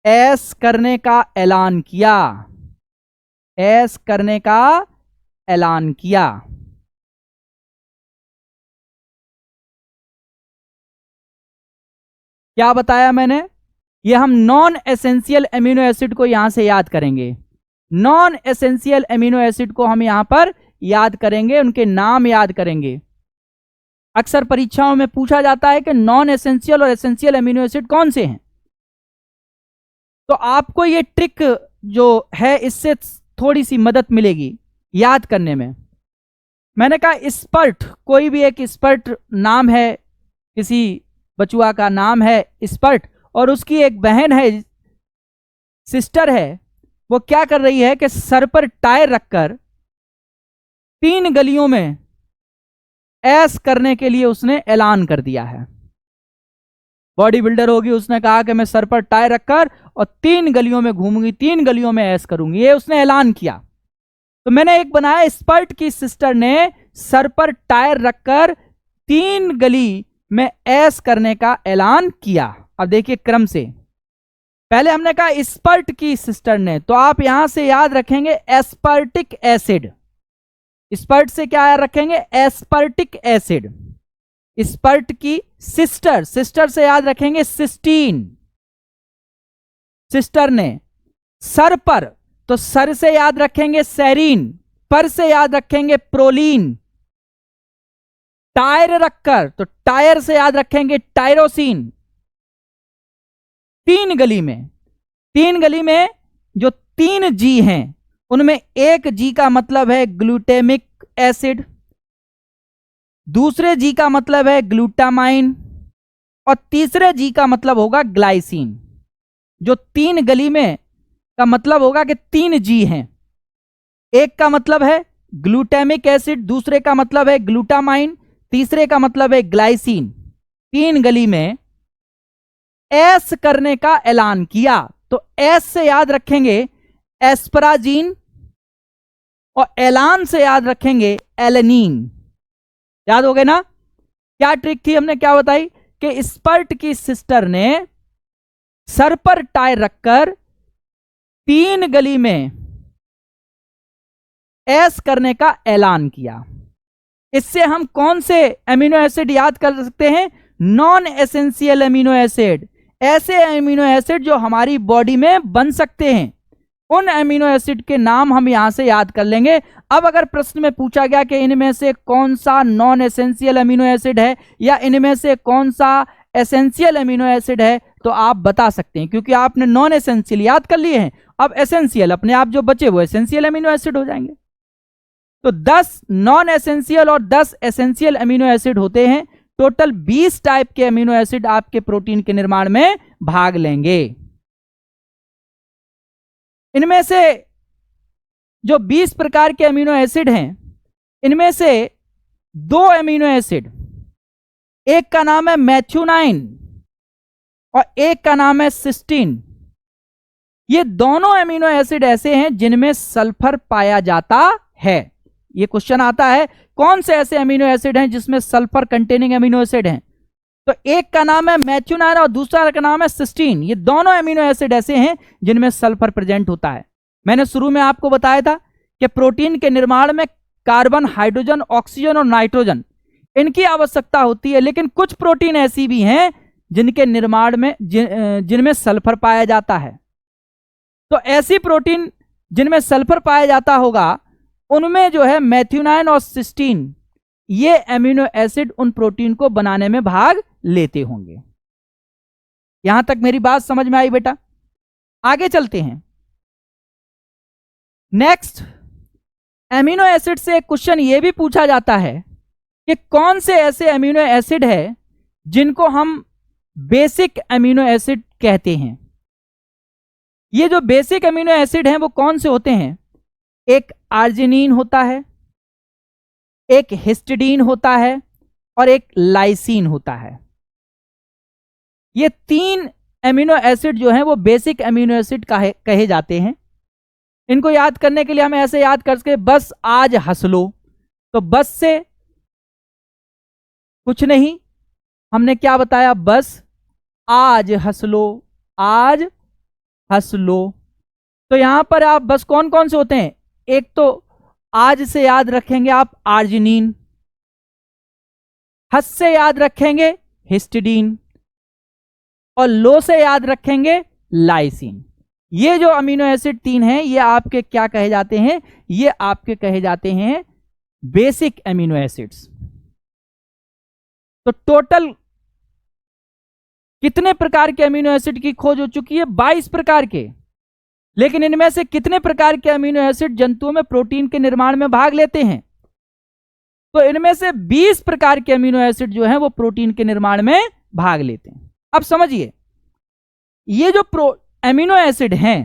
ऐश करने का ऐलान किया। ऐश करने का ऐलान किया। क्या बताया मैंने? ये हम नॉन एसेंशियल एमिनो एसिड को यहां से याद करेंगे। नॉन एसेंशियल एमिनो एसिड को हम यहां पर याद करेंगे, उनके नाम याद करेंगे। अक्सर परीक्षाओं में पूछा जाता है कि नॉन एसेंशियल और एसेंशियल एमिनो एसिड कौन से हैं। तो आपको ये ट्रिक जो है, इससे थोड़ी सी मदद मिलेगी याद करने में। मैंने कहा स्पर्ट, कोई भी एक स्पर्ट नाम है, किसी बचुआ का नाम है स्पर्ट, और उसकी एक बहन है, सिस्टर है। वो क्या कर रही है कि सर पर टायर रखकर तीन गलियों में ऐश करने के लिए उसने ऐलान कर दिया है। बॉडी बिल्डर होगी, उसने कहा कि मैं सर पर टायर रखकर और 3 गलियों में घूमूंगी, 3 गलियों में ऐश करूंगी, ये उसने ऐलान किया। तो मैंने एक बनाया, स्पर्ट की सिस्टर ने सर पर टायर रखकर 3 गली में ऐश करने का ऐलान किया। अब देखिए क्रम से, पहले हमने कहा स्पर्ट की सिस्टर ने, तो आप यहां से याद रखेंगे एस्पर्टिक एसिड। स्पर्ट से क्या याद रखेंगे? एस्पर्टिक एसिड। स्पर्ट की सिस्टर, सिस्टर से याद रखेंगे सिस्टीन। सिस्टर ने सर पर, तो सर से याद रखेंगे सेरीन, पर से याद रखेंगे प्रोलीन। टायर रखकर, तो टायर से याद रखेंगे टायरोसिन। 3 गली में जो 3 जी हैं, उनमें एक जी का मतलब है ग्लूटेमिक एसिड, दूसरे जी का मतलब है ग्लूटामाइन और तीसरे जी का मतलब होगा ग्लाइसिन। जो 3 गली में का मतलब होगा कि 3 जी हैं। एक का मतलब है ग्लूटामिक एसिड, दूसरे का मतलब है ग्लूटामाइन, तीसरे का मतलब है ग्लाइसिन। 3 गली में एस करने का ऐलान किया, तो एस से याद रखेंगे एस्पराजीन और ऐलान से याद रखेंगे एलेनीन। याद हो गए ना? क्या ट्रिक थी, हमने क्या बताई कि स्पर्ट की सिस्टर ने सर पर टायर रखकर 3 गली में एस करने का ऐलान किया। इससे हम कौन से एमिनो एसिड याद कर सकते हैं? नॉन एसेंशियल एमिनो एसिड, ऐसे एमिनो एसिड जो हमारी बॉडी में बन सकते हैं, उन एमिनो एसिड के नाम हम यहां से याद कर लेंगे। अब अगर प्रश्न में पूछा गया कि इनमें से कौन सा नॉन एसेंशियल एमिनो एसिड है या इनमें से कौन सा एसेंशियल एमिनो एसिड है, तो आप बता सकते हैं, क्योंकि आपने नॉन एसेंशियल याद कर लिए हैं। अब एसेंशियल अपने आप जो बचे वो एसेंशियल एमिनो एसिड हो जाएंगे। तो 10 नॉन एसेंशियल और 10 एसेंशियल एमिनो एसिड होते हैं। टोटल 20 टाइप के एमिनो एसिड आपके प्रोटीन के निर्माण में भाग लेंगे। इनमें से जो 20 प्रकार के एमिनो एसिड हैं, इनमें से 2 एमिनो एसिड, एक का नाम है मैथ्यूनाइन और एक का नाम है सिस्टीन। ये दोनों एमिनो एसिड ऐसे हैं जिनमें सल्फर पाया जाता है। ये क्वेश्चन आता है कौन से ऐसे एमिनो एसिड हैं जिसमें सल्फर कंटेनिंग एमिनो एसिड हैं? तो एक का नाम है मैथ्यूनाइन और दूसरा का नाम है सिस्टीन। ये दोनों एमिनो एसिड ऐसे हैं जिनमें सल्फर प्रेजेंट होता है। मैंने शुरू में आपको बताया था कि प्रोटीन के निर्माण में कार्बन, हाइड्रोजन, ऑक्सीजन और नाइट्रोजन इनकी आवश्यकता होती है, लेकिन कुछ प्रोटीन ऐसी भी हैं जिनके निर्माण में जिनमें सल्फर पाया जाता है। तो ऐसी प्रोटीन जिनमें सल्फर पाया जाता होगा, उनमें जो है मैथ्यूनाइन और सिस्टीन, ये एमिनो एसिड उन प्रोटीन को बनाने में भाग लेते होंगे। यहां तक मेरी बात समझ में आई बेटा? आगे चलते हैं। नेक्स्ट, एमिनो एसिड से एक क्वेश्चन यह भी पूछा जाता है कि कौन से ऐसे एमिनो एसिड है जिनको हम बेसिक एमिनो एसिड कहते हैं। ये जो बेसिक एमिनो एसिड हैं वो कौन से होते हैं? एक आर्जिनिन होता है, एक हिस्टिडीन होता है और एक लाइसिन होता है। ये 3 एमिनो एसिड जो हैं वो बेसिक एमिनो एसिड कहे जाते हैं। इनको याद करने के लिए हमें ऐसे याद करके बस आज हंस लो, तो बस से कुछ नहीं, हमने क्या बताया? बस आज हंस लो, आज हंस लो। तो यहां पर आप बस कौन कौन से होते हैं? एक तो आज से याद रखेंगे आप आर्जिनिन, हस से याद रखेंगे हिस्टिडीन और लो से याद रखेंगे लाइसिन। ये जो अमीनो एसिड 3 हैं, ये आपके क्या कहे जाते हैं? ये आपके कहे जाते हैं बेसिक अमीनो एसिड्स। तो टोटल कितने प्रकार के अमीनो एसिड की खोज हो चुकी है? 22 प्रकार के। लेकिन इनमें से कितने प्रकार के अमीनो एसिड जंतुओं में प्रोटीन के निर्माण में भाग लेते हैं? तो इनमें से 20 प्रकार के अमीनो एसिड जो हैं वो प्रोटीन के निर्माण में भाग लेते हैं। अब समझिए, ये जो एमिनो एसिड हैं,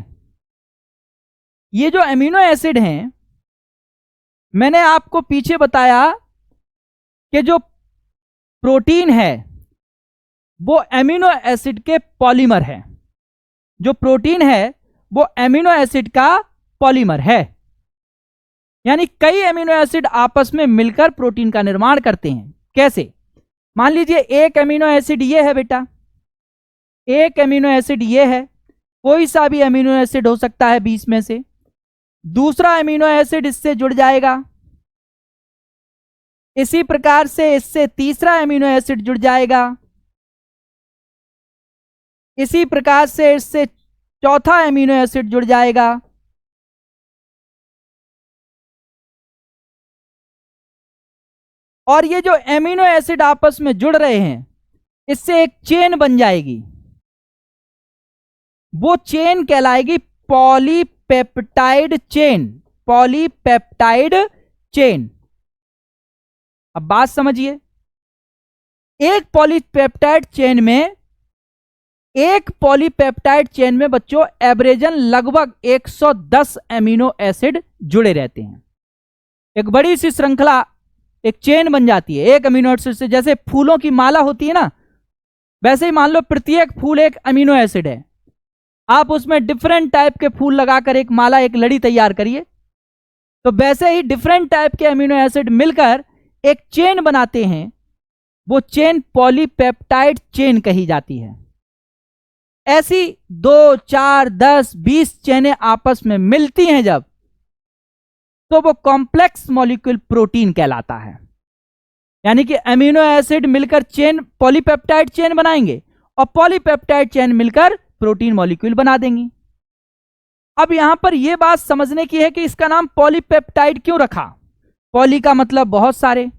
ये जो एमिनो एसिड हैं, मैंने आपको पीछे बताया कि जो प्रोटीन है वो एमिनो एसिड के पॉलीमर है। जो प्रोटीन है वो एमिनो एसिड का पॉलीमर है, यानी कई एमिनो एसिड आपस में मिलकर प्रोटीन का निर्माण करते हैं। कैसे? मान लीजिए एक एमिनो एसिड ये है बेटा, एक एमिनो एसिड ये है, कोई सा भी एमिनो एसिड हो सकता है 20 में से। दूसरा एमिनो एसिड इससे जुड़ जाएगा, इसी प्रकार से इससे तीसरा एमिनो एसिड जुड़ जाएगा, इसी प्रकार से इससे चौथा एमिनो एसिड जुड़ जाएगा, और ये जो एमिनो एसिड आपस में जुड़ रहे हैं इससे एक चेन बन जाएगी। वो चेन कहलाएगी पॉलीपेप्टाइड चेन। Polypeptide chain. अब बात समझिए, एक पॉलीपेप्टाइड चेन में बच्चों एवरेजन लगभग 110 एमिनो एसिड जुड़े रहते हैं। एक बड़ी सी श्रृंखला, एक चेन बन जाती है एक अमीनो एसिड से। जैसे फूलों की माला होती है ना, वैसे ही मान लो प्रत्येक फूल एक अमीनो एसिड है। आप उसमें डिफरेंट टाइप के फूल लगाकर एक माला, एक लड़ी तैयार करिए, तो वैसे ही डिफरेंट टाइप के अमीनो एसिड मिलकर एक चेन बनाते हैं। वो चेन पॉलीपेप्टाइड चेन कही जाती है। ऐसी 2, 4, 10, 20 चेनें आपस में मिलती हैं जब, तो वो कॉम्प्लेक्स मॉलिक्यूल प्रोटीन कहलाता है। यानी कि अमीनो एसिड मिलकर चेन, पॉलीपेप्टाइड चेन बनाएंगे और पॉलीपेप्टाइड चेन मिलकर प्रोटीन मॉलिक्यूल बना देंगी। अब यहां पर यह बात समझने की है कि इसका नाम पॉलीपेप्टाइड क्यों रखा। पॉली का मतलब बहुत सारे,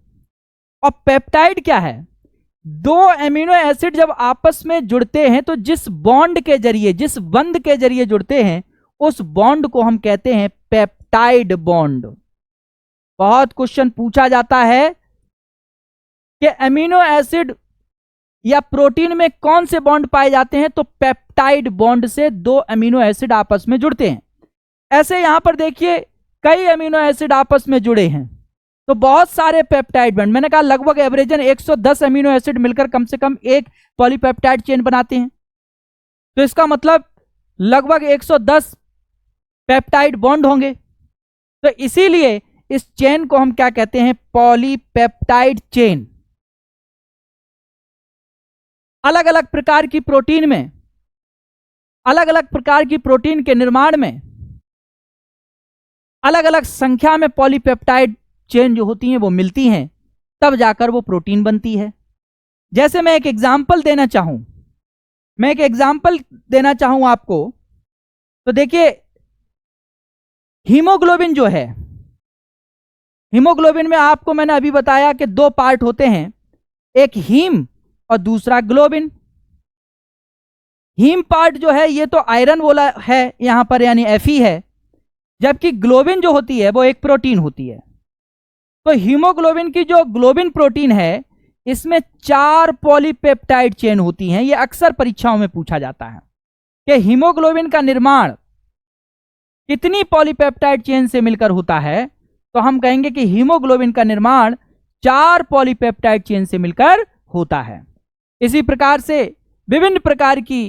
और पेप्टाइड क्या है? दो एमिनो एसिड जब आपस में जुड़ते हैं तो जिस बॉन्ड के जरिए, जिस बंध के जरिए जुड़ते हैं, उस बॉन्ड को हम कहते हैं पेप्टाइड बॉन्ड। बहुत क्वेश्चन पूछा जाता है कि एमिनो एसिड या प्रोटीन में कौन से बॉन्ड पाए जाते हैं, तो पेप्टाइड बॉन्ड से दो अमीनो एसिड आपस में जुड़ते हैं। ऐसे यहां पर देखिए कई अमीनो एसिड आपस में जुड़े हैं, तो बहुत सारे पेप्टाइड बॉन्ड, मैंने कहा लगभग एवरेजन 110 अमीनो एसिड मिलकर कम से कम एक पॉलीपेप्टाइड चेन बनाते हैं। तो इसका मतलब लगभग 110 पेप्टाइड बॉन्ड होंगे। तो इसीलिए इस चेन को हम क्या कहते हैं? Polypeptide chain. अलग अलग प्रकार की प्रोटीन में, अलग अलग प्रकार की प्रोटीन के निर्माण में अलग अलग संख्या में पॉलीपेप्टाइड चेन जो होती हैं वो मिलती हैं, तब जाकर वो प्रोटीन बनती है। जैसे मैं एक एग्जाम्पल देना चाहूं आपको, तो देखिए हीमोग्लोबिन जो है, हीमोग्लोबिन में आपको मैंने अभी बताया कि दो पार्ट होते हैं, एक हीम और दूसरा ग्लोबिन। हीम पार्ट जो है ये तो आयरन वाला है यहां पर, यानी Fe है, जबकि ग्लोबिन जो होती है वो एक प्रोटीन होती है। तो हीमोग्लोबिन की जो ग्लोबिन प्रोटीन है, इसमें 4 पॉलीपेप्टाइड चेन होती हैं। ये अक्सर परीक्षाओं में पूछा जाता है कि हीमोग्लोबिन का निर्माण कितनी पॉलीपेप्टाइड चेन से मिलकर होता है, तो हम कहेंगे कि हीमोग्लोबिन का निर्माण 4 पॉलीपेप्टाइड चेन से मिलकर होता है। इसी प्रकार से विभिन्न प्रकार की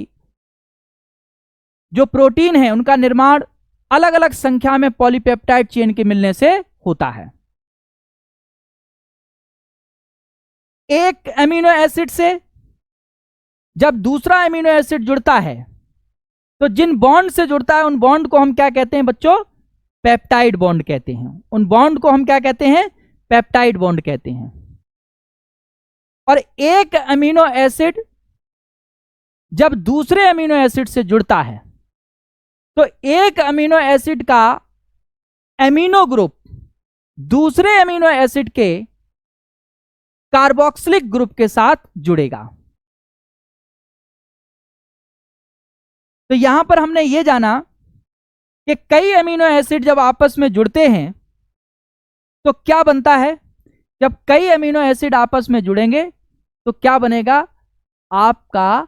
जो प्रोटीन है उनका निर्माण अलग अलग संख्या में पॉलीपेप्टाइड चेन के मिलने से होता है। एक एमिनो एसिड से जब दूसरा एमिनो एसिड जुड़ता है, तो जिन बॉन्ड से जुड़ता है उन बॉन्ड को हम क्या कहते हैं बच्चों? पेप्टाइड बॉन्ड कहते हैं। उन बॉन्ड को हम क्या कहते हैं? पेप्टाइड बॉन्ड कहते हैं। और एक अमीनो एसिड जब दूसरे अमीनो एसिड से जुड़ता है, तो एक अमीनो एसिड का एमिनो ग्रुप दूसरे अमीनो एसिड के कार्बोक्सिलिक ग्रुप के साथ जुड़ेगा। तो यहां पर हमने यह जाना कि कई अमीनो एसिड जब आपस में जुड़ते हैं तो क्या बनता है? जब कई अमीनो एसिड आपस में जुड़ेंगे तो क्या बनेगा? आपका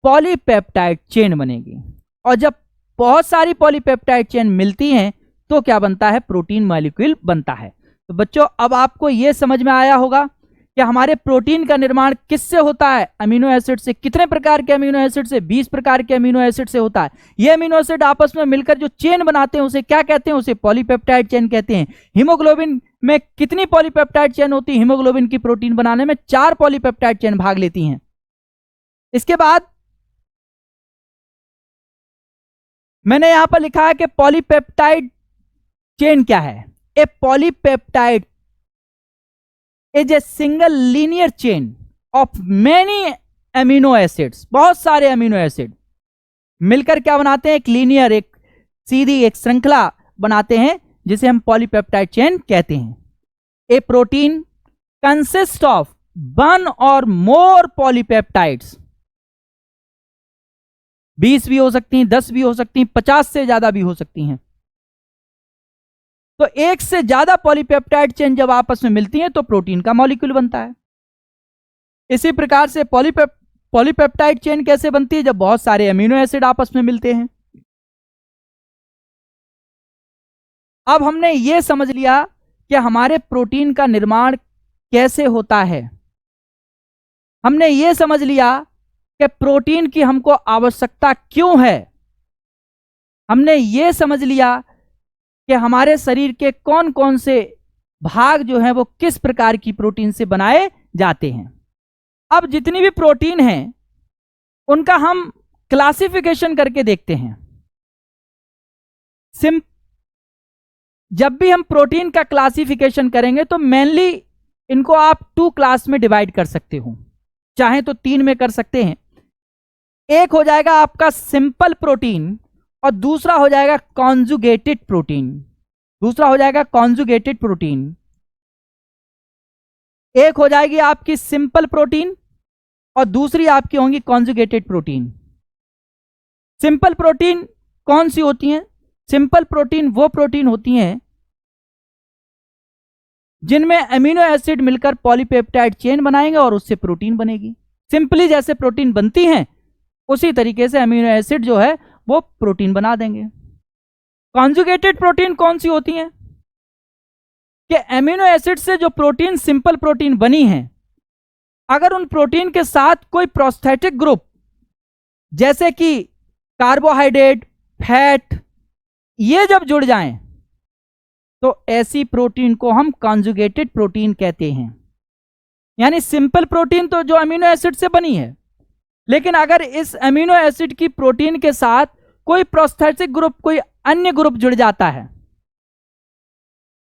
पॉलीपेप्टाइड चेन बनेगी। और जब बहुत सारी पॉलीपेप्टाइड चेन मिलती हैं तो क्या बनता है? प्रोटीन मॉलिक्यूल बनता है। तो बच्चों अब आपको यह समझ में आया होगा कि हमारे प्रोटीन का निर्माण किससे होता है? अमीनो एसिड से। कितने प्रकार के अमीनो एसिड से? 20 प्रकार के अमीनो एसिड से होता है। ये अमीनो एसिड आपस में मिलकर जो चेन बनाते हैं उसे क्या कहते हैं? उसे पॉलीपेप्टाइड चेन कहते हैं। हीमोग्लोबिन में कितनी पॉलीपेप्टाइड चेन होती है? हीमोग्लोबिन की प्रोटीन बनाने में 4 पॉलीपेप्टाइड चेन भाग लेती हैं। इसके बाद मैंने यहां पर लिखा है कि पॉलीपेप्टाइड चेन क्या है? A polypeptide is a single linear chain of many amino acids. बहुत सारे अमीनो एसिड मिलकर क्या बनाते हैं? एक लीनियर, एक सीधी, एक श्रृंखला बनाते हैं जिसे हम पॉलीपेप्टाइड चेन कहते हैं। ए प्रोटीन कंसिस्ट ऑफ 1 और मोर पॉलीपेप्टाइड्स। 20 भी हो सकती हैं, 10 भी हो सकती हैं, 50 से ज्यादा भी हो सकती हैं। तो एक से ज्यादा पॉलीपेप्टाइड चेन जब आपस में मिलती हैं तो प्रोटीन का मॉलिक्यूल बनता है। इसी प्रकार से पॉलीपेप्टाइड चेन कैसे बनती है? जब बहुत सारे अमीनो एसिड आपस में मिलते हैं। अब हमने यह समझ लिया कि हमारे प्रोटीन का निर्माण कैसे होता है। हमने यह समझ लिया कि प्रोटीन की हमको आवश्यकता क्यों है। हमने यह समझ लिया कि हमारे शरीर के कौन कौन से भाग जो हैं वो किस प्रकार की प्रोटीन से बनाए जाते हैं। अब जितनी भी प्रोटीन हैं उनका हम क्लासिफिकेशन करके देखते हैं। जब भी हम प्रोटीन का क्लासिफिकेशन करेंगे तो मेनली इनको आप 2 क्लास में डिवाइड कर सकते हो, चाहे तो 3 में कर सकते हैं। एक हो जाएगा आपका सिंपल प्रोटीन और दूसरा हो जाएगा कॉन्जुगेटेड प्रोटीन। एक हो जाएगी आपकी सिंपल प्रोटीन और दूसरी आपकी होंगी कॉन्जुगेटेड प्रोटीन। सिंपल प्रोटीन कौन सी होती हैं? सिंपल प्रोटीन वो प्रोटीन होती हैं जिनमें अमीनो एसिड मिलकर पॉलीपेप्टाइड चेन बनाएंगे और उससे प्रोटीन बनेगी। सिंपली जैसे प्रोटीन बनती हैं उसी तरीके से अमीनो एसिड जो है वो प्रोटीन बना देंगे। कॉन्जुगेटेड प्रोटीन कौन सी होती हैं? कि अमीनो एसिड से जो प्रोटीन सिंपल प्रोटीन बनी है, अगर उन प्रोटीन के साथ कोई प्रोस्थेटिक ग्रुप जैसे कि कार्बोहाइड्रेट, फैट, ये जब जुड़ जाएं तो ऐसी प्रोटीन को हम कॉन्जुगेटेड प्रोटीन कहते हैं। यानी सिंपल प्रोटीन तो जो अमीनो एसिड से बनी है, लेकिन अगर इस अमीनो एसिड की प्रोटीन के साथ कोई प्रोस्थेटिक ग्रुप, कोई अन्य ग्रुप जुड़ जाता है,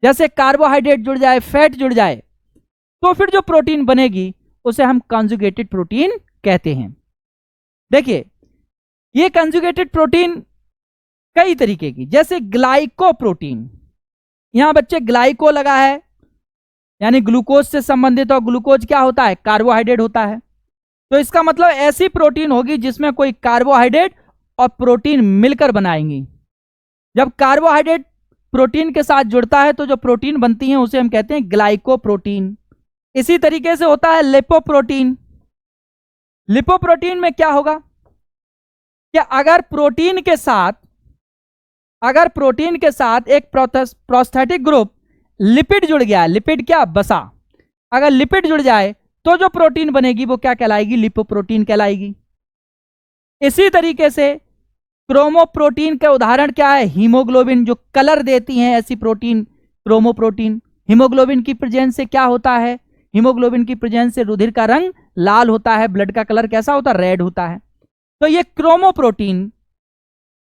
जैसे कार्बोहाइड्रेट जुड़ जाए, फैट जुड़ जाए, तो फिर जो प्रोटीन बनेगी उसे हम कॉन्जुगेटेड प्रोटीन कहते हैं। देखिए, ये कॉन्जुगेटेड प्रोटीन कई तरीके की, जैसे ग्लाइकोप्रोटीन। यहां बच्चे ग्लाइको लगा है यानी ग्लूकोज से संबंधित, और ग्लूकोज क्या होता है? कार्बोहाइड्रेट होता है। तो इसका मतलब ऐसी प्रोटीन होगी जिसमें कोई कार्बोहाइड्रेट और प्रोटीन मिलकर बनाएंगी। जब कार्बोहाइड्रेट प्रोटीन के साथ जुड़ता है तो जो प्रोटीन बनती है उसे हम कहते हैं ग्लाइकोप्रोटीन। इसी तरीके से होता है लिपोप्रोटीन। लिपोप्रोटीन में क्या होगा कि अगर प्रोटीन के साथ एक प्रोस्थेटिक ग्रुप लिपिड जुड़ गया, लिपिड क्या? बसा। अगर लिपिड जुड़ जाए तो जो प्रोटीन बनेगी वो क्या कहलाएगी? लिपोप्रोटीन कहलाएगी। इसी तरीके से क्रोमोप्रोटीन का उदाहरण क्या है? हीमोग्लोबिन, जो कलर देती हैं ऐसी प्रोटीन क्रोमोप्रोटीन। हीमोग्लोबिन की प्रेजेंस से क्या होता है? हीमोग्लोबिन की प्रेजेंस से रुधिर का रंग लाल होता है, ब्लड का कलर कैसा होता है? रेड होता है। तो ये क्रोमोप्रोटीन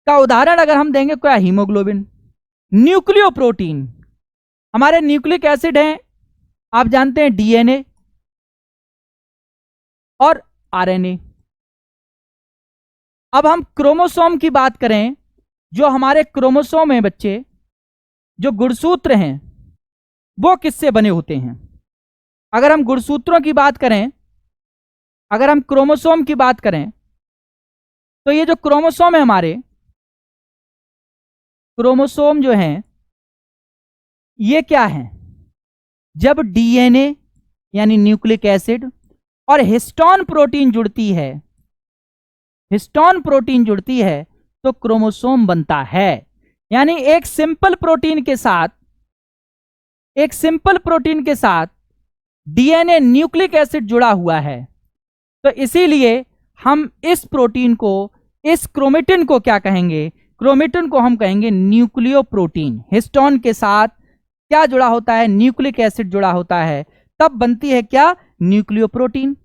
का उदाहरण अगर हम देंगे क्या? हीमोग्लोबिन। न्यूक्लियोप्रोटीन, हमारे न्यूक्लिक एसिड हैं, आप जानते हैं, डीएनए और आरएनए। अब हम क्रोमोसोम की बात करें, जो हमारे क्रोमोसोम हैं बच्चे, जो गुणसूत्र हैं, वो किससे बने होते हैं? अगर हम गुणसूत्रों की बात करें, अगर हम क्रोमोसोम की बात करें, तो ये जो क्रोमोसोम है हमारे, क्रोमोसोम जो हैं ये क्या हैं? जब डीएनए यानी न्यूक्लिक एसिड और हिस्टोन प्रोटीन जुड़ती है तो क्रोमोसोम बनता है। यानी एक सिंपल प्रोटीन के साथ डीएनए न्यूक्लिक एसिड जुड़ा हुआ है, तो इसीलिए हम इस प्रोटीन को, इस क्रोमेटिन को क्या कहेंगे? क्रोमेटिन को हम कहेंगे न्यूक्लियोप्रोटीन। हिस्टोन के साथ क्या जुड़ा होता है? न्यूक्लिक एसिड जुड़ा होता है, तब बनती है क्या? न्यूक्लियोप्रोटीन।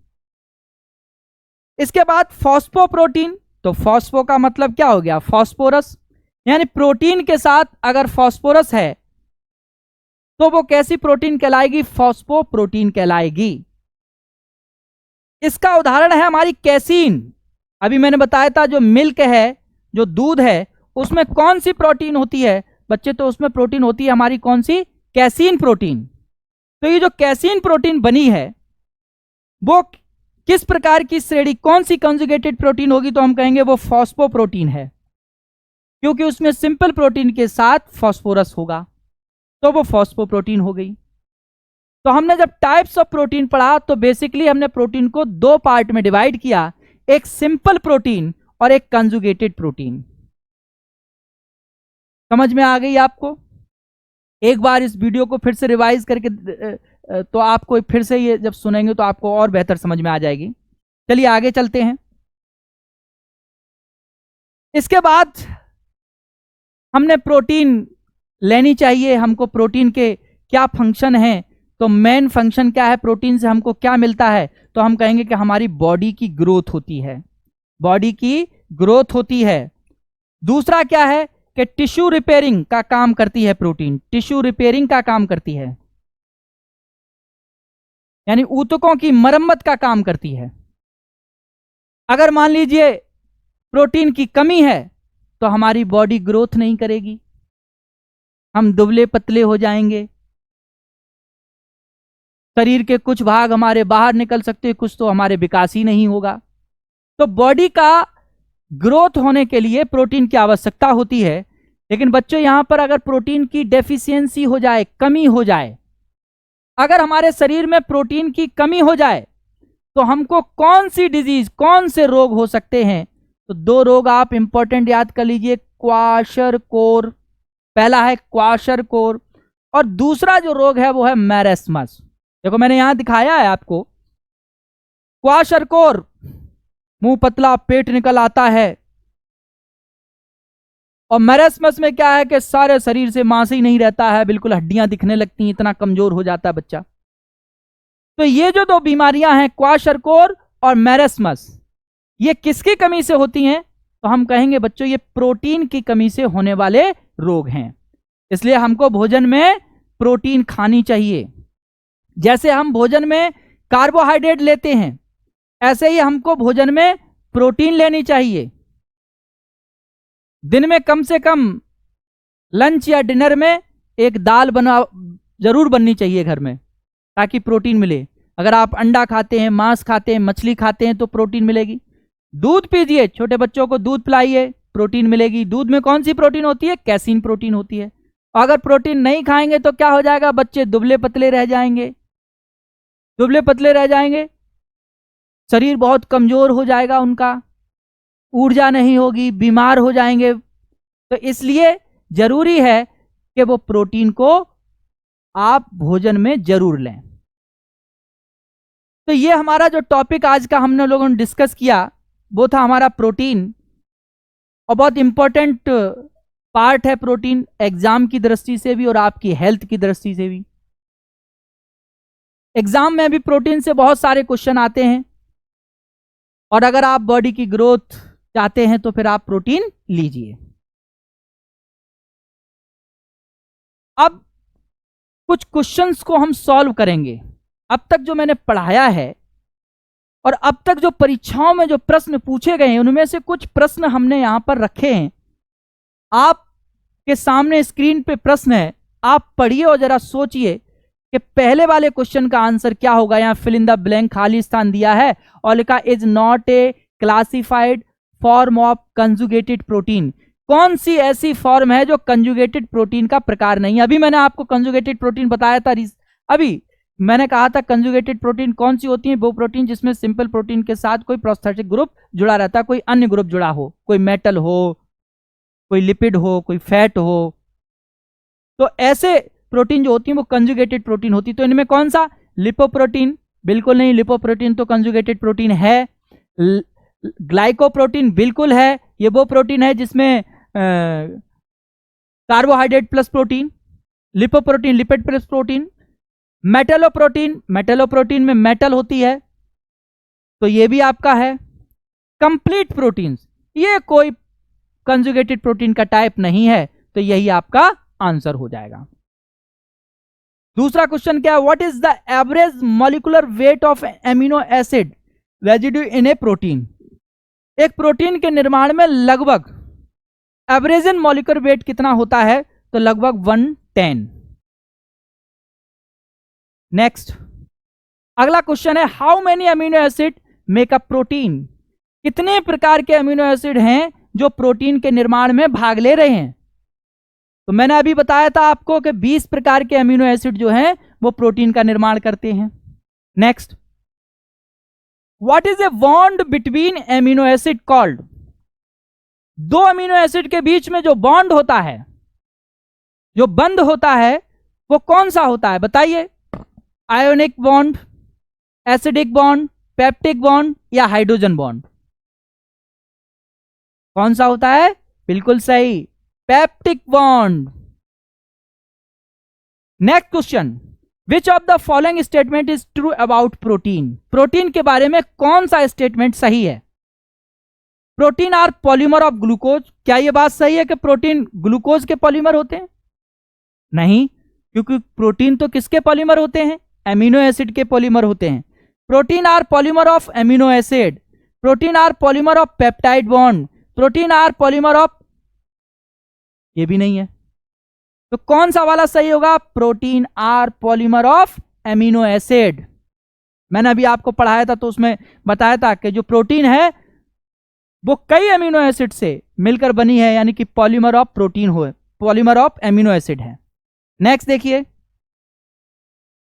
इसके बाद फॉस्फोप्रोटीन, तो फॉस्फो का मतलब क्या हो गया? फॉस्फोरस। यानी प्रोटीन के साथ अगर फॉस्फोरस है तो वो कैसी प्रोटीन कहलाएगी? फॉस्फोप्रोटीन कहलाएगी। इसका उदाहरण है हमारी कैसीन। अभी मैंने बताया था जो मिल्क है, जो दूध है, उसमें कौन सी प्रोटीन होती है बच्चे? तो उसमें प्रोटीन होती है हमारी कौन सी? Casein protein. तो ये जो कैसीन प्रोटीन बनी है वो किस प्रकार की श्रेणी, कौन सी कंजुगेटेड प्रोटीन होगी? तो हम कहेंगे वो फॉस्फोप्रोटीन है, क्योंकि उसमें सिंपल प्रोटीन के साथ फॉस्फोरस होगा, तो वो फॉस्फोप्रोटीन हो गई। तो हमने जब टाइप्स ऑफ प्रोटीन पढ़ा तो बेसिकली हमने प्रोटीन को दो पार्ट में डिवाइड किया, एक सिंपल प्रोटीन और एक कंजुगेटेड प्रोटीन। समझ में आ गई आपको? एक बार इस वीडियो को फिर से रिवाइज करके तो आपको फिर से ये जब सुनेंगे तो आपको और बेहतर समझ में आ जाएगी। चलिए आगे चलते हैं। इसके बाद हमने प्रोटीन लेनी चाहिए, हमको प्रोटीन के क्या फंक्शन है? तो मेन फंक्शन क्या है? प्रोटीन से हमको क्या मिलता है? तो हम कहेंगे कि हमारी बॉडी की ग्रोथ होती है, बॉडी की ग्रोथ होती है। दूसरा क्या है कि टिश्यू रिपेयरिंग का काम करती है प्रोटीन, टिश्यू रिपेयरिंग का काम करती है, यानी ऊतकों की मरम्मत का काम करती है। अगर मान लीजिए प्रोटीन की कमी है तो हमारी बॉडी ग्रोथ नहीं करेगी, हम दुबले पतले हो जाएंगे, शरीर के कुछ भाग हमारे बाहर निकल सकते हैं, कुछ तो हमारे विकास ही नहीं होगा। तो बॉडी का ग्रोथ होने के लिए प्रोटीन की आवश्यकता होती है। लेकिन बच्चों यहां पर अगर प्रोटीन की डेफिशिएंसी हो जाए, कमी हो जाए, अगर हमारे शरीर में प्रोटीन की कमी हो जाए तो हमको कौन सी डिजीज, कौन से रोग हो सकते हैं? तो दो रोग आप इंपॉर्टेंट याद कर लीजिए, क्वाशरकोर, पहला है क्वाशरकोर और दूसरा जो रोग है वो है मैरेस्मस। देखो मैंने यहां दिखाया है आपको, क्वाशरकोर, मुंह पतला, पेट निकल आता है, और मैरेस्मस में क्या है कि सारे शरीर से मांस ही नहीं रहता है, बिल्कुल हड्डियां दिखने लगती हैं, इतना कमजोर हो जाता है बच्चा। तो ये जो दो बीमारियां हैं, क्वाशरकोर और मैरेस्मस, ये किसकी कमी से होती हैं? तो हम कहेंगे बच्चों ये प्रोटीन की कमी से होने वाले रोग हैं। इसलिए हमको भोजन में प्रोटीन खानी चाहिए। जैसे हम भोजन में कार्बोहाइड्रेट लेते हैं, ऐसे ही हमको भोजन में प्रोटीन लेनी चाहिए। दिन में कम से कम लंच या डिनर में एक दाल बना जरूर बननी चाहिए घर में, ताकि प्रोटीन मिले। अगर आप अंडा खाते हैं, मांस खाते हैं, मछली खाते हैं तो प्रोटीन मिलेगी। दूध पीजिए, छोटे बच्चों को दूध पिलाइए, प्रोटीन मिलेगी। दूध में कौन सी प्रोटीन होती है? कैसीन प्रोटीन होती है। अगर प्रोटीन नहीं खाएंगे तो क्या हो जाएगा? बच्चे दुबले पतले रह जाएंगे, दुबले पतले रह जाएंगे, शरीर बहुत कमजोर हो जाएगा, उनका ऊर्जा नहीं होगी, बीमार हो जाएंगे। तो इसलिए जरूरी है कि वो प्रोटीन को आप भोजन में जरूर लें। तो ये हमारा जो टॉपिक आज का हमने लोगों ने डिस्कस किया वो था हमारा प्रोटीन, और बहुत इंपॉर्टेंट पार्ट है प्रोटीन, एग्जाम की दृष्टि से भी और आपकी हेल्थ की दृष्टि से भी। एग्जाम में भी प्रोटीन से बहुत सारे क्वेश्चन आते हैं, और अगर आप बॉडी की ग्रोथ चाहते हैं तो फिर आप प्रोटीन लीजिए। अब कुछ क्वेश्चंस को हम सॉल्व करेंगे। अब तक जो मैंने पढ़ाया है और अब तक जो परीक्षाओं में जो प्रश्न पूछे गए हैं उनमें से कुछ प्रश्न हमने यहां पर रखे हैं। आपके सामने स्क्रीन पे प्रश्न है, आप पढ़िए और जरा सोचिए कि पहले वाले क्वेश्चन का आंसर क्या होगा। यहां फिल इन द ब्लैंक खाली स्थान दिया है और लिखा is not a classified form of conjugated protein. कौन सी ऐसी फॉर्म है जो कंजुगेटेड प्रोटीन का प्रकार नहीं है? अभी मैंने आपको कंजुगेटेड प्रोटीन बताया था, अभी मैंने कहा था कंजुगेटेड प्रोटीन कौन सी होती है? वो प्रोटीन जिसमें सिंपल प्रोटीन के साथ कोई प्रोस्थेटिक ग्रुप जुड़ा रहता है, कोई अन्य ग्रुप जुड़ा हो, कोई मेटल हो, कोई लिपिड हो, कोई फैट हो। तो ऐसे प्रोटीन जो होती है वो कंजुगेटेड प्रोटीन होती है। तो इनमें कौन सा? लिपोप्रोटीन, बिल्कुल नहीं, लिपोप्रोटीन तो कंजुगेटेड प्रोटीन है। ग्लाइकोप्रोटीन बिल्कुल है, ये वो प्रोटीन है जिसमें carbohydrate plus protein. Lipoprotein lipid plus protein. Metalloprotein, metalloprotein में मेटल होती है, तो ये भी आपका है। कंप्लीट प्रोटीन्स, ये कोई कंजुगेटेड प्रोटीन का टाइप नहीं है, तो यही आपका आंसर हो जाएगा। दूसरा क्वेश्चन क्या है, what is the average molecular weight of amino acid residue in A protein. एक प्रोटीन के निर्माण में लगभग एवरेज मॉलिक्यूलर वेट कितना होता है, तो लगभग 110। नेक्स्ट अगला क्वेश्चन है, how many amino acid make a protein. कितने प्रकार के अमीनो एसिड हैं जो प्रोटीन के निर्माण में भाग ले रहे हैं। तो मैंने अभी बताया था आपको कि 20 प्रकार के अमीनो एसिड जो हैं वो प्रोटीन का निर्माण करते हैं। Next, what is a bond between amino acid called. दो अमीनो एसिड के बीच में जो बॉन्ड होता है, जो बंध होता है, वो कौन सा होता है बताइए। Ionic bond, acidic bond, peptic bond या हाइड्रोजन बॉन्ड। कौन सा होता है, बिल्कुल सही, peptic bond. Next question, which of the following statement is true about protein. Protein के बारे में कौन सा स्टेटमेंट सही है। Protein are polymer of glucose. क्या यह बात सही है कि प्रोटीन ग्लूकोज के पॉलीमर होते हैं। नहीं, क्योंकि प्रोटीन तो किसके पॉलीमर होते हैं, एमिनो एसिड के पॉलीमर होते हैं। Protein are polymer of amino acid, protein are polymer of peptide bond, protein are polymer of, ये भी नहीं है। तो कौन सा वाला सही होगा, protein are polymer of amino acid. मैंने अभी आपको पढ़ाया था तो उसमें बताया था कि जो प्रोटीन है वो कई अमीनो एसिड से मिलकर बनी है, यानी कि पॉलीमर ऑफ प्रोटीन हो, पॉलीमर ऑफ एमिनो एसिड है। नेक्स्ट देखिए,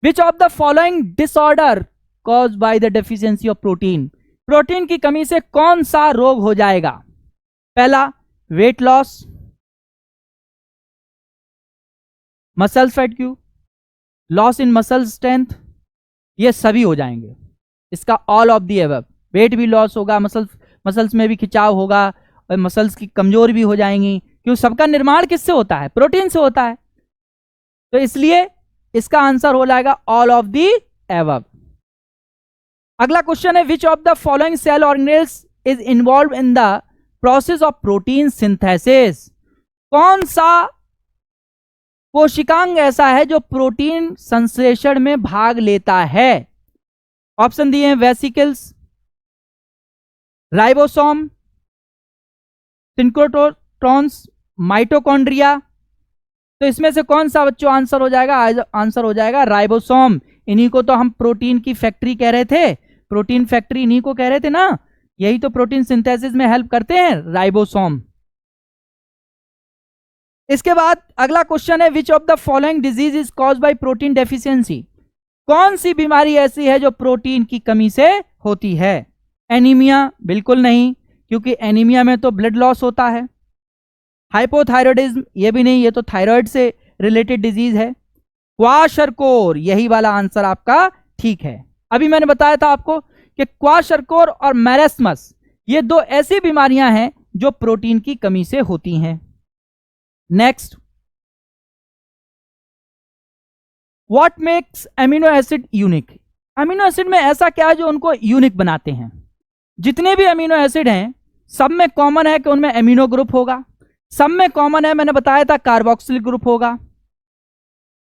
which of the following disorder cause by the deficiency of protein. Protein की कमी से कौन सा रोग हो जाएगा। पहला, weight loss, muscle fatigue, loss in muscle strength, ये सभी हो जाएंगे। इसका all of the above, weight भी लॉस होगा, मसल्स में भी खिंचाव होगा और मसल्स की कमजोर भी हो जाएंगी, क्यों, सबका निर्माण किससे होता है, प्रोटीन से होता है। तो इसलिए इसका आंसर हो जाएगा ऑल ऑफ दी अबव। अगला क्वेश्चन है, which of the following cell organelles is involve in the process of protein synthesis. कौन सा कोशिकांग ऐसा है जो प्रोटीन संश्लेषण में भाग लेता है। ऑप्शन दिए हैं, वेसिकल्स, राइबोसोम, सिंक्रोट्रॉन्स, माइटोकॉन्ड्रिया। तो इसमें से कौन सा बच्चों आंसर हो जाएगा, आंसर हो जाएगा राइबोसोम। इन्हीं को तो हम प्रोटीन की फैक्ट्री कह रहे थे, प्रोटीन फैक्ट्री इन्हीं को कह रहे थे ना, यही तो प्रोटीन सिंथेसिस में हेल्प करते हैं, राइबोसोम। इसके बाद अगला क्वेश्चन है, which of the following disease is cause by protein deficiency. कौन सी बीमारी ऐसी है जो प्रोटीन की कमी से होती है। एनीमिया, बिल्कुल नहीं, क्योंकि एनीमिया में तो ब्लड लॉस होता है। हाइपोथायरॉयडिज्म, ये भी नहीं, ये तो थायराइड से रिलेटेड डिजीज है। क्वाशरकोर, यही वाला आंसर आपका ठीक है। अभी मैंने बताया था आपको कि क्वाशरकोर और मैरेस्मस, ये दो ऐसी बीमारियां हैं जो प्रोटीन की कमी से होती हैं। Next, what makes amino acid unique. Amino acid में ऐसा क्या है जो उनको यूनिक बनाते हैं। जितने भी अमीनो एसिड हैं सब में कॉमन है कि उनमें एमिनो ग्रुप होगा, सब में कॉमन है, मैंने बताया था, कार्बोक्सिल ग्रुप होगा।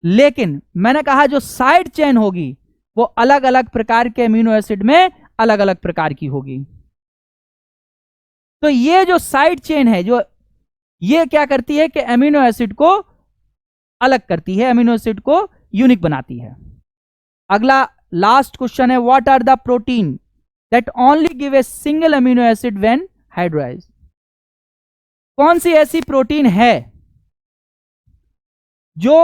लेकिन मैंने कहा जो साइड चेन होगी वो अलग अलग प्रकार के अमीनो एसिड में अलग अलग प्रकार की होगी। तो ये जो साइड चेन है, जो ये क्या करती है कि अमीनो एसिड को अलग करती है, अमीनो एसिड को यूनिक बनाती है। अगला लास्ट क्वेश्चन है, what are the protein that only give a single amino acid when hydrolysed. कौन सी ऐसी प्रोटीन है जो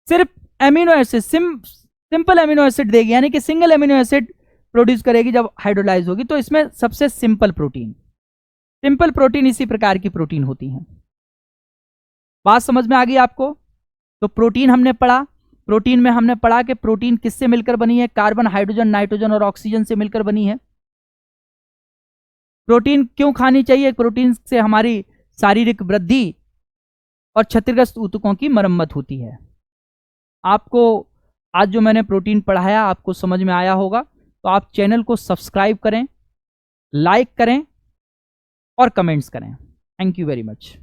सिर्फ amino acid, simple amino acid देगी, यानी कि सिंगल एमिनो एसिड प्रोड्यूस करेगी जब हाइड्रोलाइज होगी। तो इसमें सबसे सिंपल प्रोटीन इसी प्रकार की प्रोटीन होती है। बात समझ में आ गई आपको। तो प्रोटीन हमने पढ़ा, प्रोटीन में हमने पढ़ा कि प्रोटीन किससे मिलकर बनी है? कार्बन, हाइड्रोजन, नाइट्रोजन और ऑक्सीजन से मिलकर बनी है। प्रोटीन क्यों खानी चाहिए? प्रोटीन से हमारी शारीरिक वृद्धि और क्षतिग्रस्त ऊतकों की मरम्मत होती है। आपको आज जो मैंने प्रोटीन पढ़ाया आपको समझ में आया होगा, तो आप चैनल को सब्सक्राइब करें, लाइक करें और कमेंट्स करें। Thank you very much.